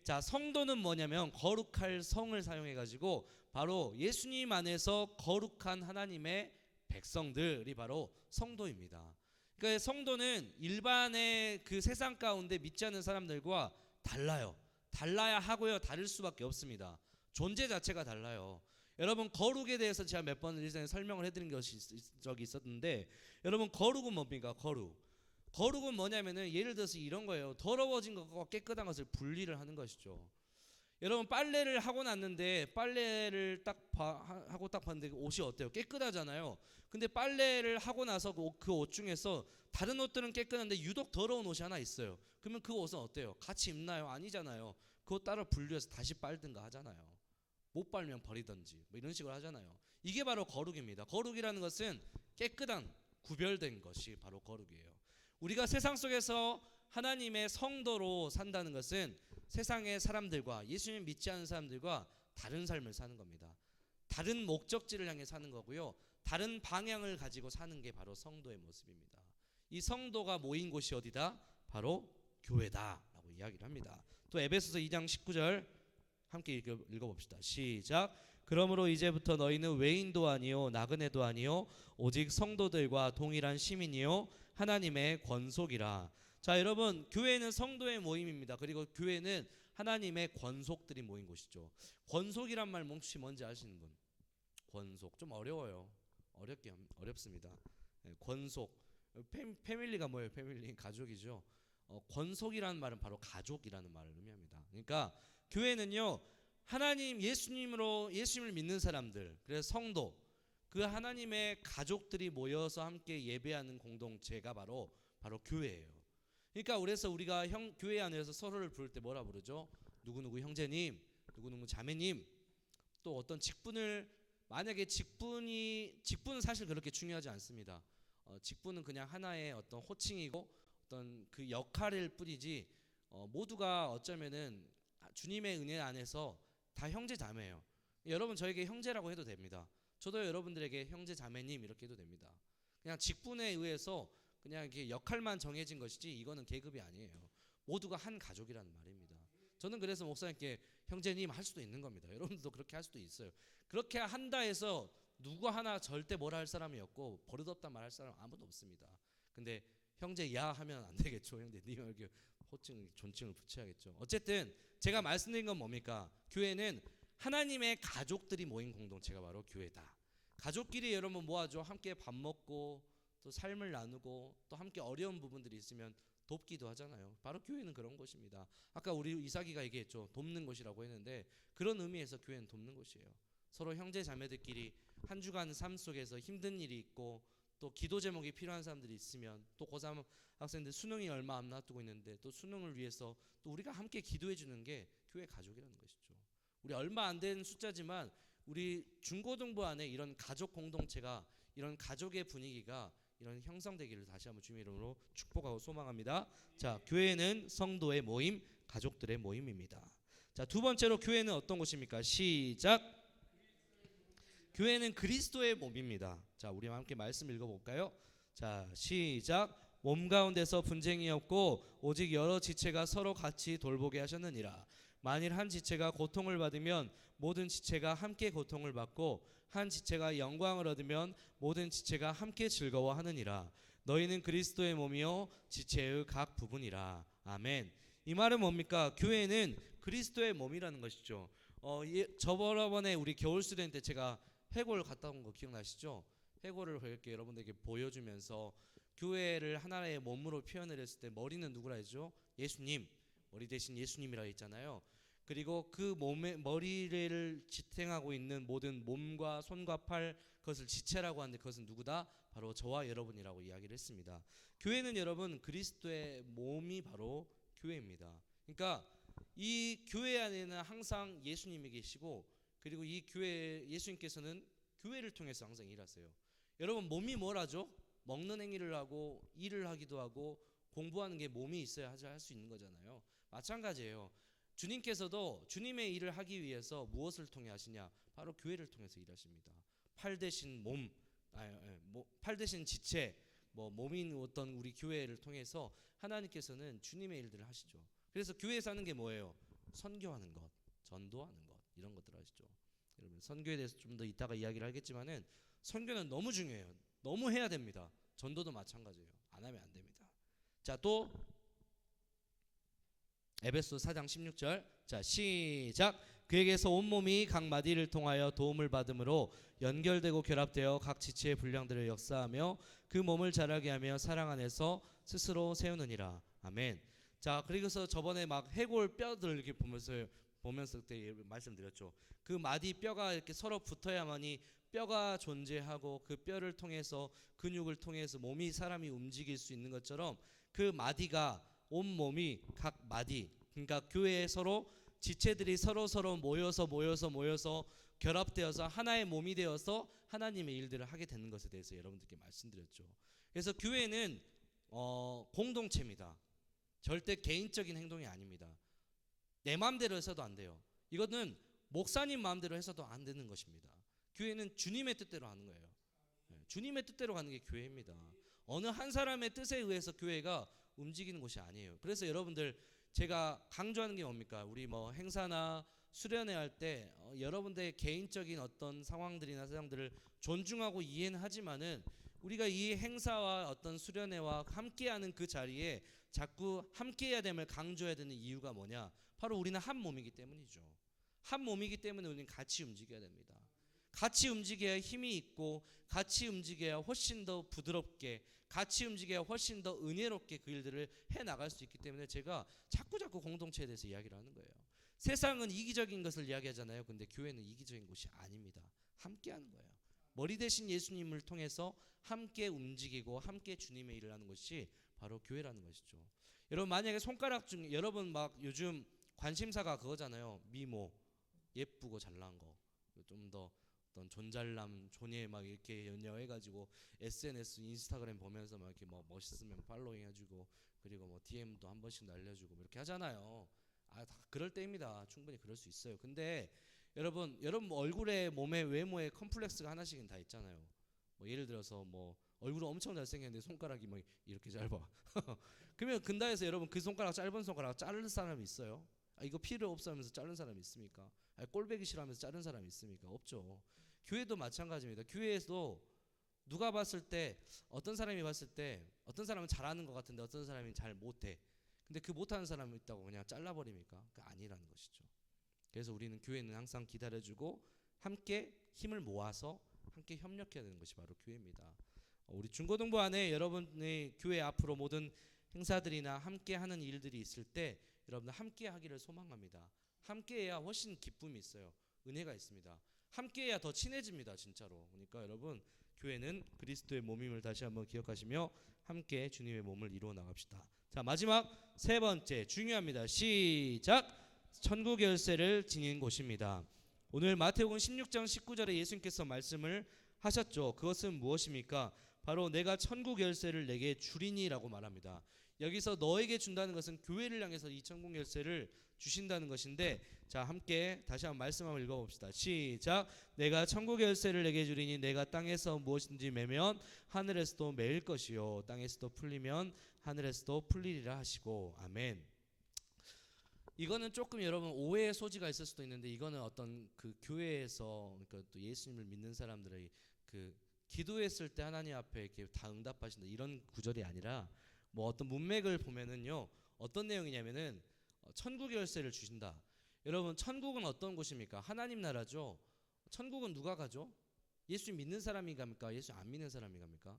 자, 성도는 뭐냐면 거룩할 성을 사용해 가지고 바로 예수님 안에서 거룩한 하나님의 백성들이 바로 성도입니다. 그러니까 성도는 일반의 그 세상 가운데 믿지 않는 사람들과 달라요. 달라야 하고요. 다를 수밖에 없습니다. 존재 자체가 달라요. 여러분, 거룩에 대해서 제가 몇 번 일전에 설명을 해드린 적이 있었는데, 여러분, 거룩은 뭡니까? 거룩은 뭐냐면은 예를 들어서 이런 거예요. 더러워진 것과 깨끗한 것을 분리를 하는 것이죠. 여러분, 빨래를 하고 났는데 빨래를 하고 딱 봤는데 옷이 어때요? 깨끗하잖아요. 근데 빨래를 하고 나서 그 옷 중에서 다른 옷들은 깨끗한데 유독 더러운 옷이 하나 있어요. 그러면 그 옷은 어때요? 같이 입나요? 아니잖아요. 그거 따로 분류해서 다시 빨든가 하잖아요. 못 빨면 버리든지 뭐 이런 식으로 하잖아요. 이게 바로 거룩입니다. 거룩이라는 것은 깨끗한, 구별된 것이 바로 거룩이에요. 우리가 세상 속에서 하나님의 성도로 산다는 것은 세상의 사람들과, 예수님 믿지 않는 사람들과 다른 삶을 사는 겁니다. 다른 목적지를 향해 사는 거고요. 다른 방향을 가지고 사는 게 바로 성도의 모습입니다. 이 성도가 모인 곳이 어디다? 바로 교회다라고 이야기를 합니다. 또 에베소서 2장 19절 함께 읽어봅시다. 시작. 그러므로 이제부터 너희는 외인도 아니요 나그네도 아니요 오직 성도들과 동일한 시민이요 하나님의 권속이라. 자, 여러분, 교회는 성도의 모임입니다. 그리고 교회는 하나님의 권속들이 모인 곳이죠. 권속이란 말 혹시 뭔지 아시는 분? 권속 좀 어려워요. 어렵습니다. 네, 권속. 패밀리가 뭐예요? 패밀리 가족이죠. 권속이라는 말은 바로 가족이라는 말을 의미합니다. 그러니까 교회는요, 하나님 예수님을 믿는 사람들, 그래서 성도, 그 하나님의 가족들이 모여서 함께 예배하는 공동체가 바로 교회예요. 그러니까 그래서 우리가 교회 안에서 서로를 부를 때 뭐라 부르죠? 누구누구 형제님, 누구누구 자매님. 또 어떤 직분을, 만약에 직분은 사실 그렇게 중요하지 않습니다. 직분은 그냥 하나의 어떤 호칭이고 어떤 그 역할일 뿐이지, 모두가 어쩌면은 주님의 은혜 안에서 다 형제 자매예요. 여러분, 저에게 형제라고 해도 됩니다. 저도 여러분들에게 형제 자매님 이렇게 해도 됩니다. 그냥 직분에 의해서 그냥 이렇게 역할만 정해진 것이지 이거는 계급이 아니에요. 모두가 한 가족이라는 말입니다. 저는 그래서 목사님께 형제님 할 수도 있는 겁니다. 여러분들도 그렇게 할 수도 있어요. 그렇게 한다 해서 누구 하나 절대 뭐라 할 사람이 없고 버릇없단 말 할 사람 아무도 없습니다. 근데 형제야 하면 안 되겠죠. 형제님 이렇게 호칭, 존칭을 붙여야겠죠. 어쨌든 제가 말씀드린 건 뭡니까? 교회는 하나님의 가족들이 모인 공동체가 바로 교회다. 가족끼리 여러분 모아줘. 함께 밥 먹고 또 삶을 나누고 또 함께 어려운 부분들이 있으면 돕기도 하잖아요. 바로 교회는 그런 곳입니다. 아까 우리 이삭이가 얘기했죠. 돕는 곳이라고 했는데 그런 의미에서 교회는 돕는 곳이에요. 서로 형제 자매들끼리 한 주간 삶 속에서 힘든 일이 있고 또 기도 제목이 필요한 사람들이 있으면, 또 고3 학생들 수능이 얼마 안 놔두고 있는데 또 수능을 위해서 또 우리가 함께 기도해 주는 게 교회 가족이라는 것이죠. 우리 얼마 안 된 숫자지만 우리 중고등부 안에 이런 가족 공동체가, 이런 가족의 분위기가 이런 형성되기를 다시 한번 주님의 이름으로 축복하고 소망합니다. 자, 교회는 성도의 모임, 가족들의 모임입니다. 자, 두 번째로 교회는 어떤 곳입니까? 시작. 교회는 그리스도의 몸입니다. 자, 우리 함께 말씀 읽어볼까요? 자, 시작. 몸 가운데서 분쟁이 없고 오직 여러 지체가 서로 같이 돌보게 하셨느니라. 만일 한 지체가 고통을 받으면 모든 지체가 함께 고통을 받고 한 지체가 영광을 얻으면 모든 지체가 함께 즐거워하느니라. 너희는 그리스도의 몸이요 지체의 각 부분이라. 아멘. 이 말은 뭡니까? 교회는 그리스도의 몸이라는 것이죠. 저번에 우리 겨울 수련 때 제가 해골 갔다 온 거 기억나시죠? 해골을 이렇게 여러분들에게 보여주면서 교회를 하나의 몸으로 표현을 했을 때 머리는 누구라 했죠? 예수님. 머리 대신 예수님이라 했잖아요. 그리고 그 몸의 머리를 지탱하고 있는 모든 몸과 손과 팔, 그것을 지체라고 하는데 그것은 누구다? 바로 저와 여러분이라고 이야기를 했습니다. 교회는 여러분 그리스도의 몸이 바로 교회입니다. 그러니까 이 교회 안에는 항상 예수님이 계시고, 그리고 이 교회 예수님께서는 교회를 통해서 항상 일하세요. 여러분 몸이 뭘 하죠? 먹는 행위를 하고 일을 하기도 하고 공부하는 게 몸이 있어야 할 수 있는 거잖아요. 마찬가지예요. 주님께서도 주님의 일을 하기 위해서 무엇을 통해 하시냐? 바로 교회를 통해서 일하십니다. 팔 대신 몸, 팔 대신 지체, 몸인 어떤 우리 교회를 통해서 하나님께서는 주님의 일들을 하시죠. 그래서 교회에서 하는 게 뭐예요? 선교하는 것, 전도하는 것, 이런 것들을 하시죠. 여러분 선교에 대해서 좀 더 이따가 이야기를 하겠지만은 선교는 너무 중요해요. 너무 해야 됩니다. 전도도 마찬가지예요. 안 하면 안 됩니다. 자, 또 에베소 4장 16절. 자, 시작. 그에게서 온몸이 각 마디를 통하여 도움을 받음으로 연결되고 결합되어 각 지체의 분량들을 역사하며 그 몸을 자라게 하며 사랑 안에서 스스로 세우느니라. 아멘. 자, 그리고서 저번에 막 해골 뼈들 이렇게 보면서 그때 말씀드렸죠. 그 마디 뼈가 이렇게 서로 붙어야만이 뼈가 존재하고 그 뼈를 통해서 근육을 통해서 몸이 사람이 움직일 수 있는 것처럼 그 마디가 온 몸이 각 마디, 그러니까 교회에 서로 지체들이 서로 모여서 결합되어서 하나의 몸이 되어서 하나님의 일들을 하게 되는 것에 대해서 여러분들께 말씀드렸죠. 그래서 교회는 공동체입니다. 절대 개인적인 행동이 아닙니다. 내 마음대로 해서도 안 돼요. 이거는 목사님 마음대로 해서도 안 되는 것입니다. 교회는 주님의 뜻대로 하는 거예요. 주님의 뜻대로 가는 게 교회입니다. 어느 한 사람의 뜻에 의해서 교회가 움직이는 것이 아니에요. 그래서 여러분들 제가 강조하는 게 뭡니까? 우리 행사나 수련회 할 때 여러분들의 개인적인 어떤 상황들이나 사상들을 존중하고 이해는 하지만은 우리가 이 행사와 어떤 수련회와 함께하는 그 자리에 자꾸 함께해야 됨을 강조해야 되는 이유가 뭐냐? 바로 우리는 한 몸이기 때문이죠. 한 몸이기 때문에 우리는 같이 움직여야 됩니다. 같이 움직여야 힘이 있고, 같이 움직여야 훨씬 더 부드럽게, 같이 움직여야 훨씬 더 은혜롭게 그 일들을 해나갈 수 있기 때문에 제가 자꾸 공동체에 대해서 이야기를 하는 거예요. 세상은 이기적인 것을 이야기하잖아요. 근데 교회는 이기적인 것이 아닙니다. 함께 하는 거예요. 머리 대신 예수님을 통해서 함께 움직이고 함께 주님의 일을 하는 것이 바로 교회라는 것이죠. 여러분 만약에 손가락 중에 여러분 요즘 관심사가 그거잖아요. 미모, 예쁘고 잘난 거, 좀 더 어떤 존잘남, 존예 이렇게 연여해가지고 SNS, 인스타그램 보면서 이렇게 멋있으면 팔로잉 해주고, 그리고 DM도 한 번씩 날려주고 이렇게 하잖아요. 다 그럴 때입니다. 충분히 그럴 수 있어요. 근데 여러분 얼굴에, 몸에, 외모에 컴플렉스가 하나씩은 다 있잖아요. 예를 들어서 얼굴은 엄청 잘생겼는데 손가락이 이렇게 짧아. 그러면 근다해서 여러분 그 손가락, 짧은 손가락 자를 사람이 있어요? 이거 필요 없어 하면서 자른 사람이 있습니까? 꼴배기 싫어하면서 자른 사람이 있습니까? 없죠. 교회도 마찬가지입니다. 교회에서도 누가 봤을 때, 어떤 사람이 봤을 때 어떤 사람은 잘하는 것 같은데 어떤 사람이 잘 못해. 근데 그 못하는 사람이 있다고 그냥 잘라버립니까? 그게 아니라는 것이죠. 그래서 우리는 교회는 항상 기다려주고 함께 힘을 모아서 함께 협력해야 되는 것이 바로 교회입니다. 우리 중고등부 안에 여러분의 교회 앞으로 모든 행사들이나 함께 하는 일들이 있을 때 여러분들 함께 하기를 소망합니다. 함께 해야 훨씬 기쁨이 있어요. 은혜가 있습니다. 함께 해야 더 친해집니다. 진짜로. 그러니까 여러분 교회는 그리스도의 몸임을 다시 한번 기억하시며 함께 주님의 몸을 이루어 나갑시다. 자, 마지막 세 번째 중요합니다. 시작. 천국 열쇠를 지닌 곳입니다. 오늘 마태복음 16장 19절에 예수님께서 말씀을 하셨죠. 그것은 무엇입니까? 바로 내가 천국 열쇠를 내게 주리니라고 말합니다. 여기서 너에게 준다는 것은 교회를 향해서 이 천국 열쇠를 주신다는 것인데, 자 함께 다시 한번 말씀 한번 읽어봅시다. 시작. 내가 천국 열쇠를 내게 주리니 내가 땅에서 무엇인지 매면 하늘에서도 매일 것이요 땅에서도 풀리면 하늘에서도 풀리리라 하시고. 아멘. 이거는 조금 여러분 오해의 소지가 있을 수도 있는데, 이거는 어떤 그 교회에서, 그러니까 또 예수님을 믿는 사람들의 그 기도했을 때 하나님 앞에 이렇게 다 응답하신다 이런 구절이 아니라 뭐 어떤 문맥을 보면은요 어떤 내용이냐면은 천국 열쇠를 주신다. 여러분 천국은 어떤 곳입니까? 하나님 나라죠. 천국은 누가 가죠? 예수 믿는 사람이 갑니까? 예수 안 믿는 사람이 갑니까?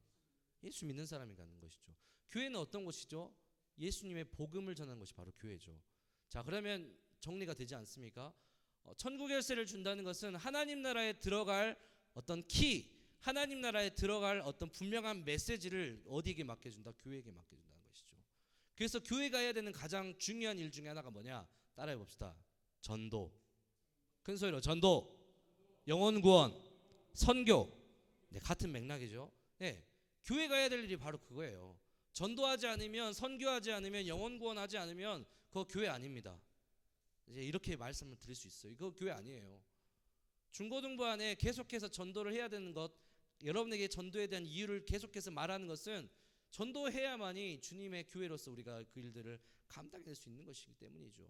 예수 믿는 사람이 가는 것이죠. 교회는 어떤 곳이죠? 예수님의 복음을 전하는 것이 바로 교회죠. 자, 그러면 정리가 되지 않습니까? 천국 열쇠를 준다는 것은 하나님 나라에 들어갈 어떤 키, 하나님 나라에 들어갈 어떤 분명한 메시지를 어디에게 맡겨준다? 교회에게 맡겨준다는 것이죠. 그래서 교회가 해야 되는 가장 중요한 일 중에 하나가 뭐냐? 따라해 봅시다. 전도. 큰 소리로 전도, 영혼 구원, 선교. 네, 같은 맥락이죠. 네, 교회가 해야 될 일이 바로 그거예요. 전도하지 않으면, 선교하지 않으면, 영혼 구원하지 않으면 그거 교회 아닙니다. 이제 이렇게 말씀을 드릴 수 있어요. 이거 교회 아니에요. 중고등부 안에 계속해서 전도를 해야 되는 것, 여러분에게 전도에 대한 이유를 계속해서 말하는 것은 전도해야만이 주님의 교회로서 우리가 그 일들을 감당할 수 있는 것이기 때문이죠.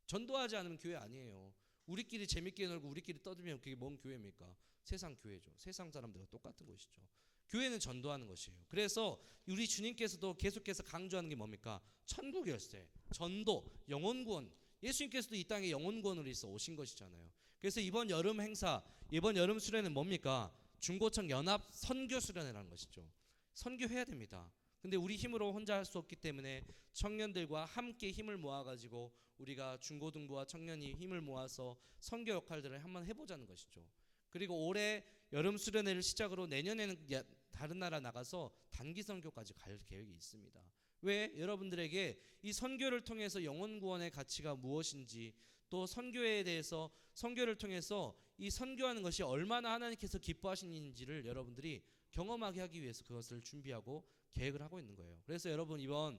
전도하지 않으면 교회 아니에요. 우리끼리 재밌게 놀고 우리끼리 떠들면 그게 뭔 교회입니까? 세상 교회죠. 세상 사람들과 똑같은 것이죠. 교회는 전도하는 것이에요. 그래서 우리 주님께서도 계속해서 강조하는 게 뭡니까? 천국 열쇠, 전도, 영혼 구원. 예수님께서도 이 땅에 영혼 구원으로 있어 오신 것이잖아요. 그래서 이번 여름 행사, 이번 여름 수련회는 뭡니까? 중고청 연합 선교 수련회라는 것이죠. 선교해야 됩니다. 근데 우리 힘으로 혼자 할 수 없기 때문에 청년들과 함께 힘을 모아가지고 우리가 중고등부와 청년이 힘을 모아서 선교 역할들을 한번 해보자는 것이죠. 그리고 올해 여름 수련회를 시작으로 내년에는 다른 나라 나가서 단기 선교까지 갈 계획이 있습니다. 왜? 여러분들에게 이 선교를 통해서 영혼 구원의 가치가 무엇인지, 또 선교에 대해서 선교를 통해서 이 선교하는 것이 얼마나 하나님께서 기뻐하시는지를 여러분들이 경험하게 하기 위해서 그것을 준비하고 계획을 하고 있는 거예요. 그래서 여러분 이번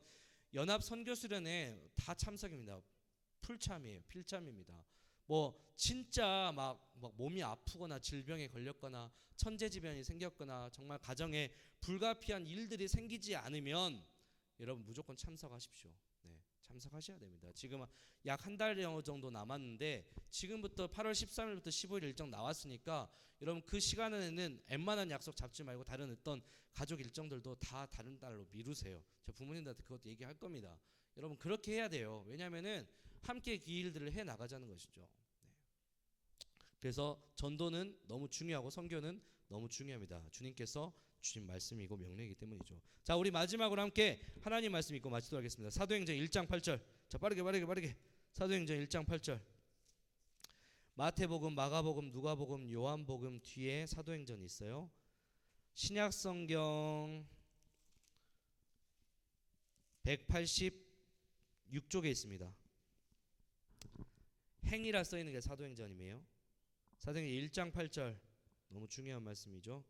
연합 선교 수련회 다 참석입니다. 풀참이에요. 필참입니다. 뭐 진짜 막 몸이 아프거나 질병에 걸렸거나 천재지변이 생겼거나 정말 가정에 불가피한 일들이 생기지 않으면 여러분 무조건 참석하십시오. 네, 참석하셔야 됩니다. 지금 약 한 달 정도 남았는데 지금부터 8월 13일부터 15일 일정 나왔으니까 여러분 그 시간에는 웬만한 약속 잡지 말고 다른 어떤 가족 일정들도 다 다른 달로 미루세요. 제 부모님들한테 그것도 얘기할 겁니다. 여러분 그렇게 해야 돼요. 왜냐하면은 함께 그 일들을 해 나가자는 것이죠. 네. 그래서 전도는 너무 중요하고 선교는 너무 중요합니다. 주님께서 주신 말씀이고 명령이기 때문이죠. 자, 우리 마지막으로 함께 하나님 말씀 읽고 마치도록 하겠습니다. 사도행전 1장 8절. 자, 빠르게. 사도행전 1장 8절. 마태복음, 마가복음, 누가복음, 요한복음 뒤에 사도행전이 있어요. 신약성경 186쪽에 있습니다. 행이라 써있는 게 사도행전이에요. 사도행전 1장 8절. 너무 중요한 말씀이죠.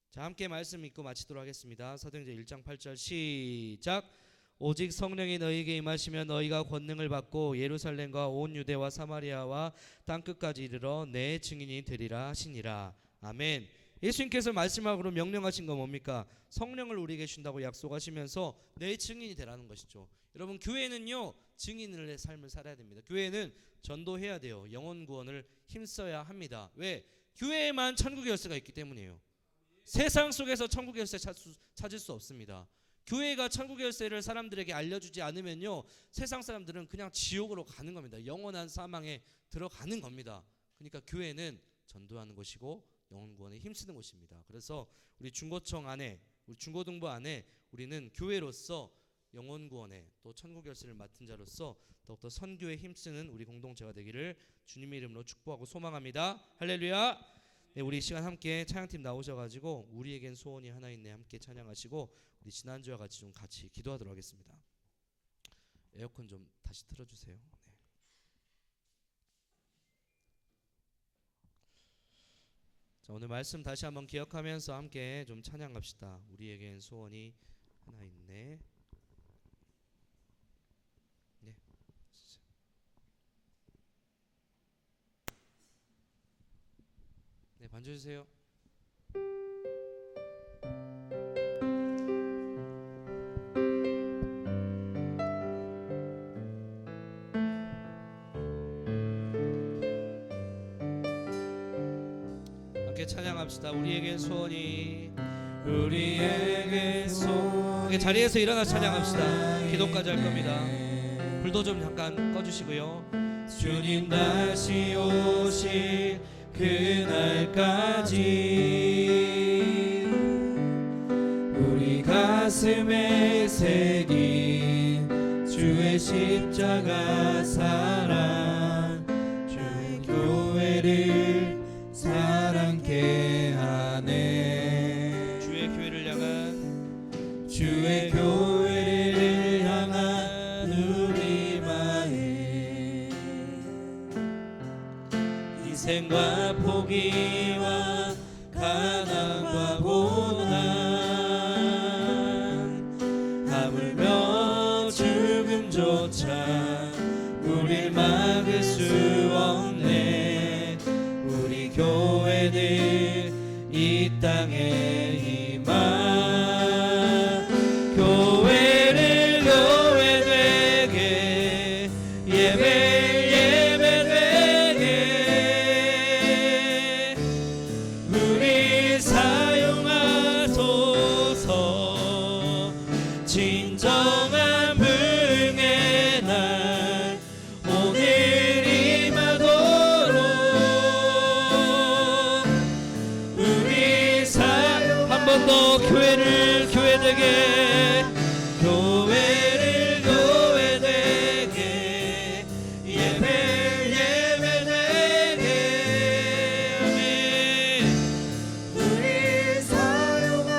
자, 함께 말씀 읽고 마치도록 하겠습니다. 사도행전 1장 8절 시작. 오직 성령이 너희에게 임하시면 너희가 권능을 받고 예루살렘과 온 유대와 사마리아와 땅끝까지 이르러 내 증인이 되리라 하시니라. 아멘. 예수님께서 마지막으로 명령하신 건 뭡니까? 성령을 우리에게 주신다고 약속하시면서 내 증인이 되라는 것이죠. 여러분 교회는요 증인의 삶을 살아야 됩니다. 교회는 전도해야 돼요. 영혼 구원을 힘써야 합니다. 왜? 교회에만 천국의 열쇠가 있기 때문이에요. 세상 속에서 천국의 열쇠 찾을 수 없습니다. 교회가 천국의 열쇠를 사람들에게 알려주지 않으면요 세상 사람들은 그냥 지옥으로 가는 겁니다. 영원한 사망에 들어가는 겁니다. 그러니까 교회는 전도하는 곳이고 영혼 구원에 힘쓰는 곳입니다. 그래서 우리 중고청 안에, 우리 중고등부 안에 우리는 교회로서 영혼 구원에 또 천국 열쇠를 맡은 자로서 더욱더 선교에 힘쓰는 우리 공동체가 되기를 주님의 이름으로 축복하고 소망합니다. 할렐루야. 네, 우리 이 시간 함께 찬양팀 나오셔가지고 우리에겐 소원이 하나 있네 함께 찬양하시고 우리 지난주와 같이 좀 같이 기도하도록 하겠습니다. 에어컨 좀 다시 틀어주세요. 네. 자, 오늘 말씀 다시 한번 기억하면서 함께 좀 찬양합시다. 우리에겐 소원이 하나 있네. 네. 네, 반주주세요. 함께 찬양합시다. 우리에게 소원이 자리에서 일어나 찬양합시다. 기도까지 할 겁니다. 불도 좀 잠깐 꺼주시고요. 주님 다시 오실 그날까지 우리 가슴에 새긴 주의 십자가 사랑, 주의 교회를 사랑케 하네. 주의 교회를 향한 우리만의 희생과 포기와 가난과 고난, 하물며 죽음조차 우릴 막을 수 없네. 우리 교회들 이 땅에 임하, 교회를 교회되게, 예배되게 우리 사용하소서. 진정한 부흥의 날 오늘 임하도록 우리 한 번 더 교회를 교회되게, 교회를 교회되게, 예배되게 아멘. 우리 사용하소서.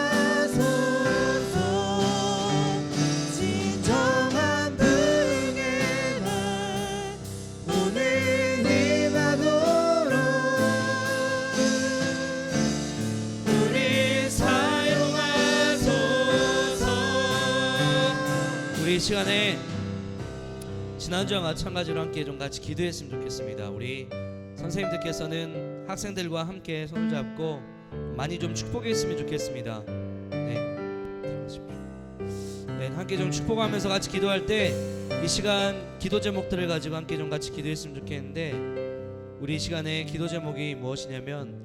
진정한 부흥의 날 오늘 임하도록 우리 사용하소서. 우리 이 시간에 지난주와 마찬가지로 함께 좀 같이 기도했으면 좋겠습니다. 우리 선생님들께서는 학생들과 함께 손을 잡고 많이 좀 축복했으면 좋겠습니다. 네, 들어가십시오. 네, 함께 좀 축복하면서 같이 기도할 때 이 시간 기도 제목들을 가지고 함께 좀 같이 기도했으면 좋겠는데, 우리 이 시간에 기도 제목이 무엇이냐면,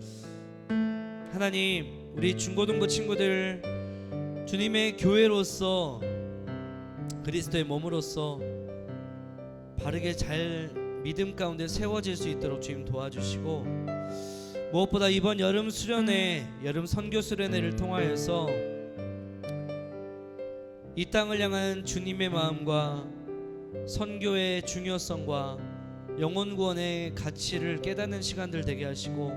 하나님, 우리 중고등부 친구들 주님의 교회로서, 그리스도의 몸으로서 바르게 잘 믿음 가운데 세워질 수 있도록 주님 도와주시고, 무엇보다 이번 여름 수련회, 여름 선교 수련회를 통하여서 이 땅을 향한 주님의 마음과 선교의 중요성과 영혼 구원의 가치를 깨닫는 시간들 되게 하시고,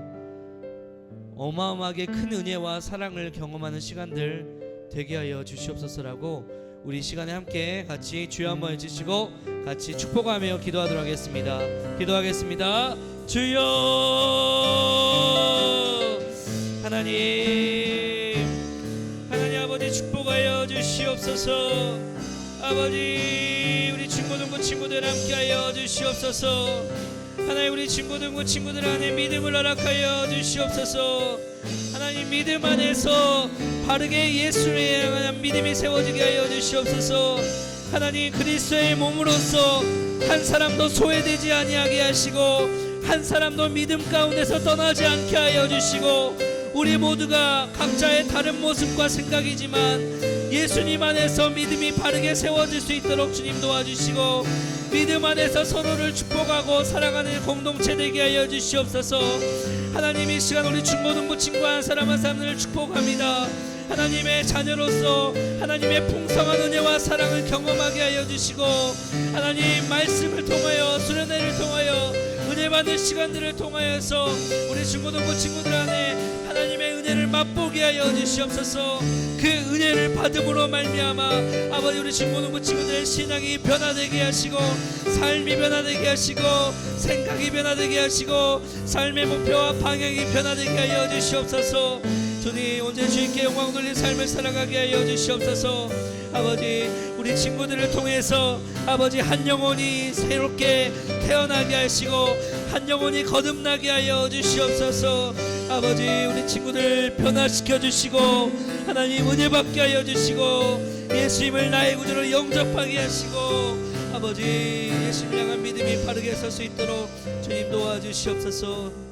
어마어마하게 큰 은혜와 사랑을 경험하는 시간들 되게 하여 주시옵소서라고 우리 시간에 함께 같이 주여 한번 해주시고 같이 축복하며 기도하도록 하겠습니다. 기도하겠습니다. 주여, 하나님 아버지 축복하여 주시옵소서. 아버지, 우리 중고등부 친구들 함께하여 주시옵소서. 하나님, 우리 중고등부 친구들 안에 믿음을 허락하여 주시옵소서. 하나님, 믿음 안에서 바르게 예수를 향한 믿음이 세워지게 하여 주시옵소서. 하나님, 그리스도의 몸으로서 한 사람도 소외되지 아니하게 하시고, 한 사람도 믿음 가운데서 떠나지 않게 하여 주시고, 우리 모두가 각자의 다른 모습과 생각이지만 예수님 안에서 믿음이 바르게 세워질 수 있도록 주님 도와주시고, 믿음 안에서 서로를 축복하고 사랑하는 공동체 되게 하여 주시옵소서. 하나님, 이 시간 우리 중고등부 친구 한 사람 한 사람을 축복합니다. 하나님의 자녀로서 하나님의 풍성한 은혜와 사랑을 경험하게 하여 주시고, 하나님 말씀을 통하여, 수련회를 통하여, 은혜 받는 시간들을 통하여서 우리 중고등부 친구들 안에 하나님의 은혜를 맛보게 하여 주시옵소서. 그 은혜를 받음으로 말미암아 아버지, 우리 중고등부 친구들의 신앙이 변화되게 하시고, 삶이 변화되게 하시고, 생각이 변화되게 하시고, 삶의 목표와 방향이 변화되게 하여 주시옵소서. 주님, 언제 주님께 영광 돌린 삶을 살아가게 하여 주시옵소서. 아버지, 우리 친구들을 통해서 아버지 한 영혼이 새롭게 태어나게 하시고, 한 영혼이 거듭나게 하여 주시옵소서. 아버지, 우리 친구들 변화시켜 주시고, 하나님 은혜 받게 하여 주시고, 예수님을 나의 구주로 영접하게 하시고, 아버지 예수님을 향한 믿음이 바르게 설 수 있도록 주님 도와주시옵소서.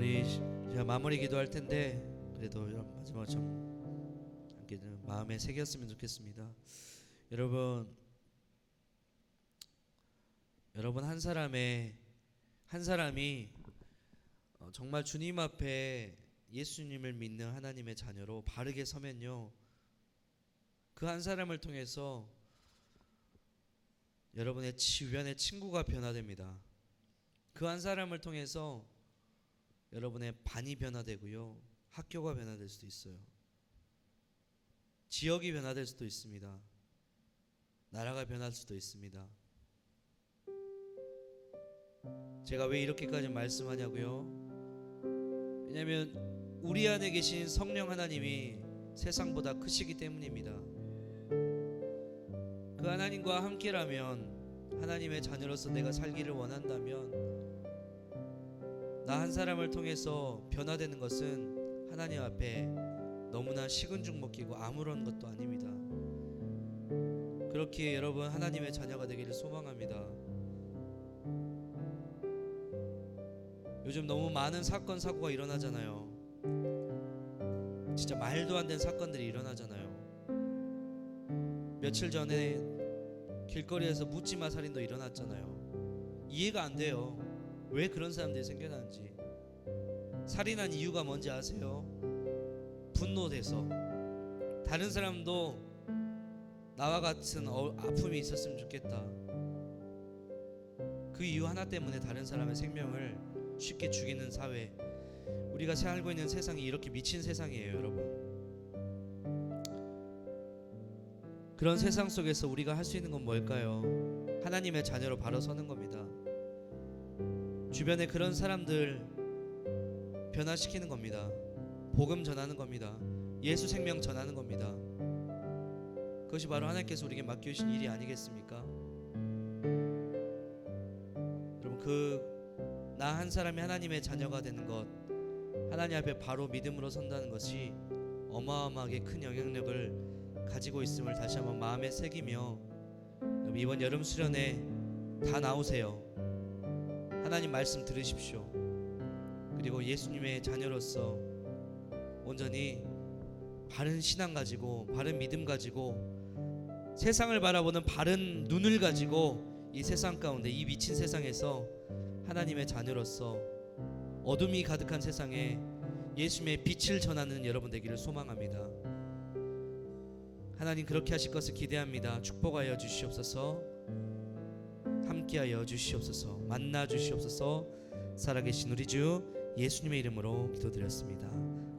우리 제가 마무리 기도할 텐데 그래도 마지막 좀 함께 좀 마음에 새겼으면 좋겠습니다. 여러분 한 사람이 정말 주님 앞에 예수님을 믿는 하나님의 자녀로 바르게 서면요, 그 한 사람을 통해서 여러분의 주변의 친구가 변화됩니다. 그 한 사람을 통해서 여러분의 반이 변화되고요, 학교가 변화될 수도 있어요. 지역이 변화될 수도 있습니다. 나라가 변할 수도 있습니다. 제가 왜 이렇게까지 말씀하냐고요? 왜냐하면 우리 안에 계신 성령 하나님이 세상보다 크시기 때문입니다. 그 하나님과 함께라면, 하나님의 자녀로서 내가 살기를 원한다면, 나 한 사람을 통해서 변화되는 것은 하나님 앞에 너무나 식은 죽 먹기고 아무런 것도 아닙니다. 그렇기에 여러분 하나님의 자녀가 되기를 소망합니다. 요즘 너무 많은 사건 사고가 일어나잖아요. 진짜 말도 안 되는 사건들이 일어나잖아요. 며칠 전에 길거리에서 묻지마 살인도 일어났잖아요. 이해가 안 돼요. 왜 그런 사람들이 생겨나는지. 살인한 이유가 뭔지 아세요? 분노돼서. 다른 사람도 나와 같은 아픔이 있었으면 좋겠다. 그 이유 하나 때문에 다른 사람의 생명을 쉽게 죽이는 사회, 우리가 살고 있는 세상이 이렇게 미친 세상이에요, 여러분. 그런 세상 속에서 우리가 할 수 있는 건 뭘까요? 하나님의 자녀로 바로 서는 겁니다. 주변에 그런 사람들 변화시키는 겁니다. 복음 전하는 겁니다. 예수 생명 전하는 겁니다. 그것이 바로 하나님께서 우리에게 맡겨주신 일이 아니겠습니까? 여러분, 나 한 사람이 하나님의 자녀가 되는 것, 하나님 앞에 바로 믿음으로 선다는 것이 어마어마하게 큰 영향력을 가지고 있음을 다시 한번 마음에 새기며, 이번 여름 수련회 다 나오세요. 하나님 말씀 들으십시오. 그리고 예수님의 자녀로서 온전히 바른 신앙 가지고, 바른 믿음 가지고, 세상을 바라보는 바른 눈을 가지고 이 세상 가운데, 이 미친 세상에서 하나님의 자녀로서 어둠이 가득한 세상에 예수님의 빛을 전하는 여러분 되기를 소망합니다. 하나님 그렇게 하실 것을 기대합니다. 축복하여 주시옵소서. 함께하여 주시옵소서. 만나 주시옵소서. 살아계신 우리 주 예수님의 이름으로 기도드렸습니다.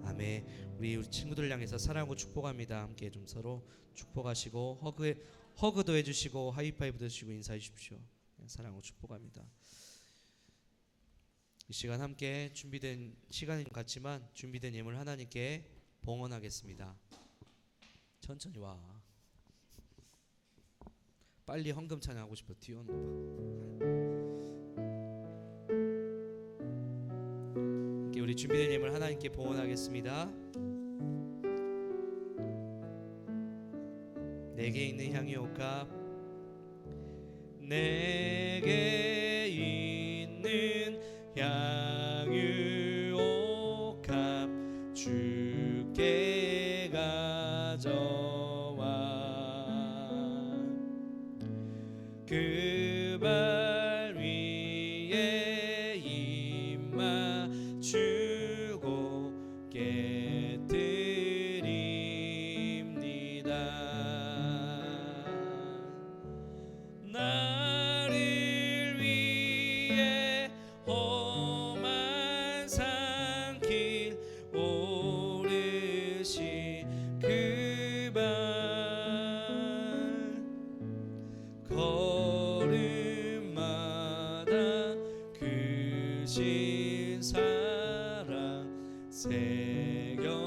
아멘. 우리 친구들 향해서 사랑하고 축복합니다. 함께 좀 서로 축복하시고 허그도 해주시고 하이파이브도 해주시고 인사해 주십시오. 사랑하고 축복합니다. 이 시간 함께 준비된 시간이 같지만 준비된 예물 하나님께 봉헌하겠습니다. 천천히 와. 빨리 헌금 찬양하고 싶어. 뒤에 오는 거 봐. 우리 준비된 예물 하나님께 봉헌하겠습니다. 내게 있는 향유옥합, 내게 있는 향유옥합 주께 가져와 그 발 위에 입 맞추고 깨뜨립니다. 나를 위해 험한 산길 오르신 그 발 걸음마다 크신 사랑 새겨놓았네.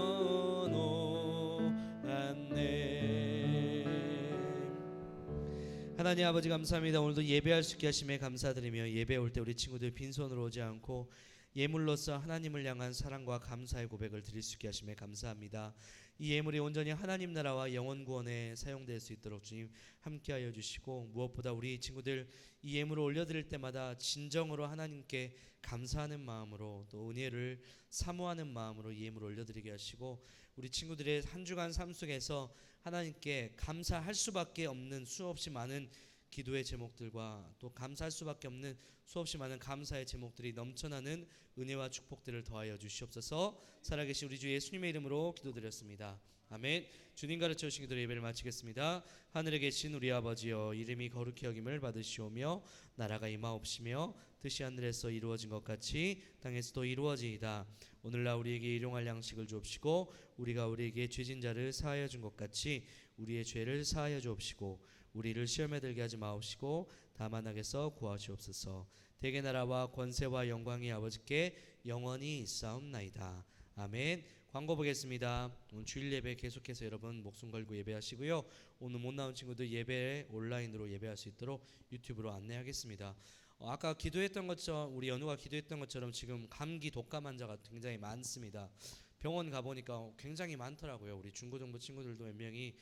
하나님 아버지 감사합니다. 오늘도 예배할 수 있게 하심에 감사드리며, 예배 올 때 우리 친구들 빈손으로 오지 않고 예물로서 하나님을 향한 사랑과 감사의 고백을 드릴 수 있게 하심에 감사합니다. 이 예물이 온전히 하나님 나라와 영혼 구원에 사용될 수 있도록 주님 함께하여 주시고, 무엇보다 우리 친구들 이 예물을 올려드릴 때마다 진정으로 하나님께 감사하는 마음으로 또 은혜를 사모하는 마음으로 이 예물을 올려드리게 하시고, 우리 친구들의 한 주간 삶 속에서 하나님께 감사할 수밖에 없는 수없이 많은 기도의 제목들과 또 감사할 수밖에 없는 수없이 많은 감사의 제목들이 넘쳐나는 은혜와 축복들을 더하여 주시옵소서. 살아계신 우리 주 예수님의 이름으로 기도드렸습니다. 아멘. 주님 가르쳐 주신 기도로 예배를 마치겠습니다. 하늘에 계신 우리 아버지여, 이름이 거룩히 여김을 받으시오며 나라가 임하옵시며 뜻이 하늘에서 이루어진 것 같이 땅에서도 이루어지이다. 오늘날 우리에게 일용할 양식을 주옵시고, 우리가 우리에게 죄진 자를 사하여 준 것 같이 우리의 죄를 사하여 주옵시고, 우리를 시험에 들게 하지 마옵시고 다만 악에서 구하시옵소서. 대개 나라와 권세와 영광이 아버지께 영원히 있사옵나이다. 아멘. 광고 보겠습니다. 오늘 주일 예배 계속해서 여러분 목숨 걸고 예배하시고요. 오늘 못 나온 친구들 예배 온라인으로 예배할 수 있도록 유튜브로 안내하겠습니다. 아까 기도했던 것처럼, 우리 연우가 기도했던 것처럼 지금 감기 독감 환자가 굉장히 많습니다. 병원 가보니까 굉장히 많더라고요. 우리 중고등부 친구들도 몇 명이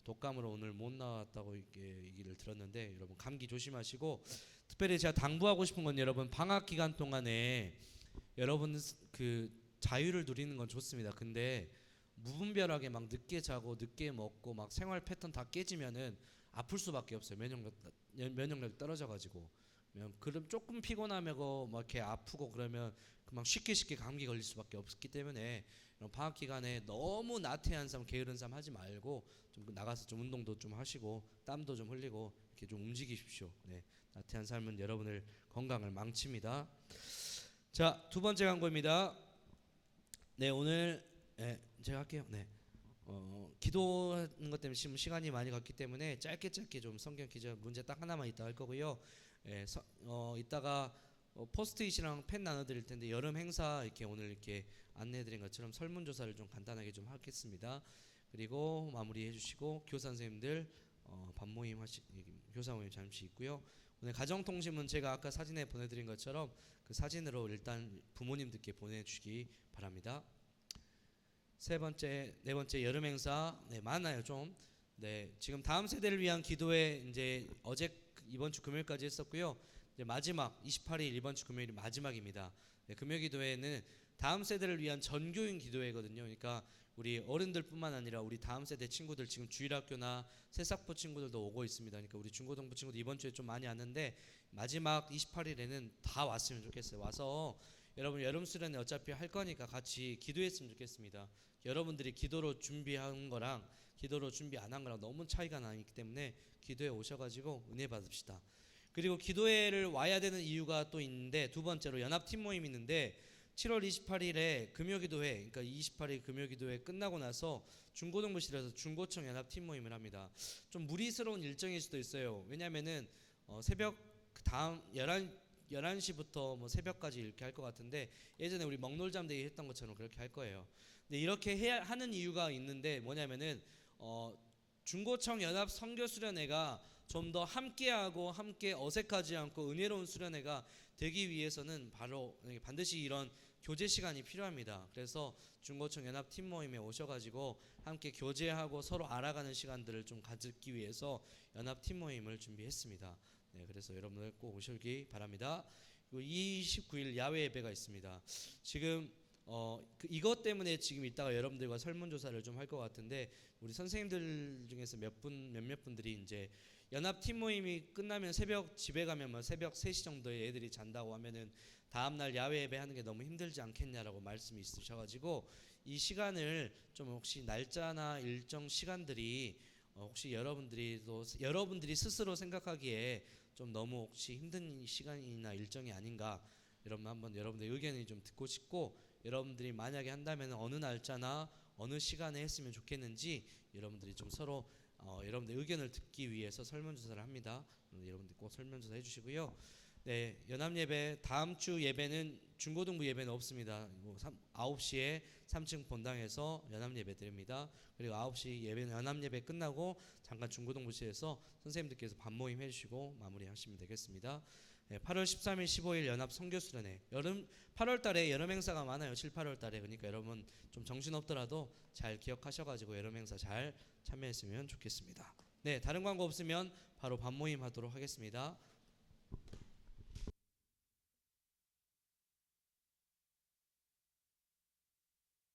독감으로 오늘 못 나왔다고 얘기를 들었는데, 여러분 감기 조심하시고, 특별히 제가 당부하고 싶은 건, 여러분 방학 기간 동안에 여러분 그 자유를 누리는 건 좋습니다. 근데 무분별하게 막 늦게 자고 늦게 먹고 막 생활 패턴 다 깨지면은 아플 수밖에 없어요. 면역력 떨어져가지고. 그럼 조금 피곤하고 막 이렇게 아프고 그러면 그만 쉽게 감기 걸릴 수밖에 없기 때문에, 방학 기간에 너무 나태한 삶, 게으른 삶 하지 말고 좀 나가서 좀 운동도 좀 하시고 땀도 좀 흘리고 이렇게 좀 움직이십시오. 네, 나태한 삶은 여러분을 건강을 망칩니다. 자, 두 번째 광고입니다. 네, 오늘 제가 할게요. 네, 기도하는 것 때문에 지금 시간이 많이 갔기 때문에 짧게 좀 성경 기저 문제 딱 하나만 이따 할 거고요. 이따가 포스트잇이랑 펜 나눠드릴 텐데, 여름 행사 이렇게 오늘 이렇게 안내해드린 것처럼 설문조사를 좀 간단하게 좀 하겠습니다. 그리고 마무리해 주시고 교사 선생님들 교사 모임 잠시 있고요. 오늘 가정통신문 제가 아까 사진에 보내드린 것처럼 그 사진으로 일단 부모님들께 보내주시기 바랍니다. 네 번째 여름 행사, 네, 많아요 좀. 네, 지금 다음 세대를 위한 기도회 이제 이번 주 금요일까지 했었고요. 이제 마지막 28일 이번 주 금요일이 마지막입니다. 네, 금요 기도회는 다음 세대를 위한 전교인 기도회거든요. 그러니까 우리 어른들뿐만 아니라 우리 다음 세대 친구들, 지금 주일학교나 새싹부 친구들도 오고 있습니다. 그러니까 우리 중고등부 친구들 이번 주에 좀 많이 왔는데, 마지막 28일에는 다 왔으면 좋겠어요. 와서 여러분 여름 수련회 어차피 할 거니까 같이 기도했으면 좋겠습니다. 여러분들이 기도로 준비한 거랑 기도로 준비 안 한 거랑 너무 차이가 나기 때문에 기도에 오셔가지고 은혜 받읍시다. 그리고 기도회를 와야 되는 이유가 또 있는데, 두 번째로 연합팀 모임이 있는데 7월 28일에 금요기도회, 그러니까 28일 금요기도회 끝나고 나서 중고등부실에서 중고청 연합팀 모임을 합니다. 좀 무리스러운 일정일 수도 있어요. 왜냐면은 새벽 다음 11시부터 뭐 새벽까지 이렇게 할 것 같은데, 예전에 우리 먹놀잠데이 했던 것처럼 그렇게 할 거예요. 근데 이렇게 해야 하는 이유가 있는데, 뭐냐면은 중고청 연합 선교 수련회가 좀 더 함께하고 함께 어색하지 않고 은혜로운 수련회가 되기 위해서는 바로 반드시 이런 교제 시간이 필요합니다. 그래서 중고청 연합 팀 모임에 오셔가지고 함께 교제하고 서로 알아가는 시간들을 좀 가지기 위해서 연합 팀 모임을 준비했습니다. 네, 그래서 여러분들 꼭 오시기 바랍니다. 그리고 29일 야외 예배가 있습니다. 지금 이것 때문에 지금 이따가 여러분들과 설문조사를 좀 할 것 같은데, 우리 선생님들 중에서 몇몇 분들이 이제 연합 팀 모임이 끝나면 집에 가면 새벽 3시 정도에 애들이 잔다고 하면은 다음날 야외 예배 하는 게 너무 힘들지 않겠냐라고 말씀이 있으셔가지고, 이 시간을 좀 혹시 날짜나 일정 시간들이 혹시 여러분들이 스스로 생각하기에 좀 너무 혹시 힘든 시간이나 일정이 아닌가, 여러분들 의견이 좀 듣고 싶고, 여러분들이 만약에 한다면 어느 날짜나 어느 시간에 했으면 좋겠는지 여러분들이 좀 서로 여러분들 의견을 듣기 위해서 설문조사를 합니다. 여러분들 꼭 설문조사 해주시고요. 네, 연합예배 다음 주 예배는 중고등부 예배는 없습니다. 9시에 3층 본당에서 연합예배 드립니다. 그리고 9시 연합예배 끝나고 잠깐 중고등부실에서 선생님들께서 밥 모임 해주시고 마무리하시면 되겠습니다. 8월 13일, 15일 연합 선교수련회. 8월 달에 여름 행사가 많아요. 7, 8월 달에. 그러니까 여러분 좀 정신 없더라도 잘 기억하셔 가지고 여름 행사 잘 참여했으면 좋겠습니다. 네, 다른 광고 없으면 바로 반 모임 하도록 하겠습니다.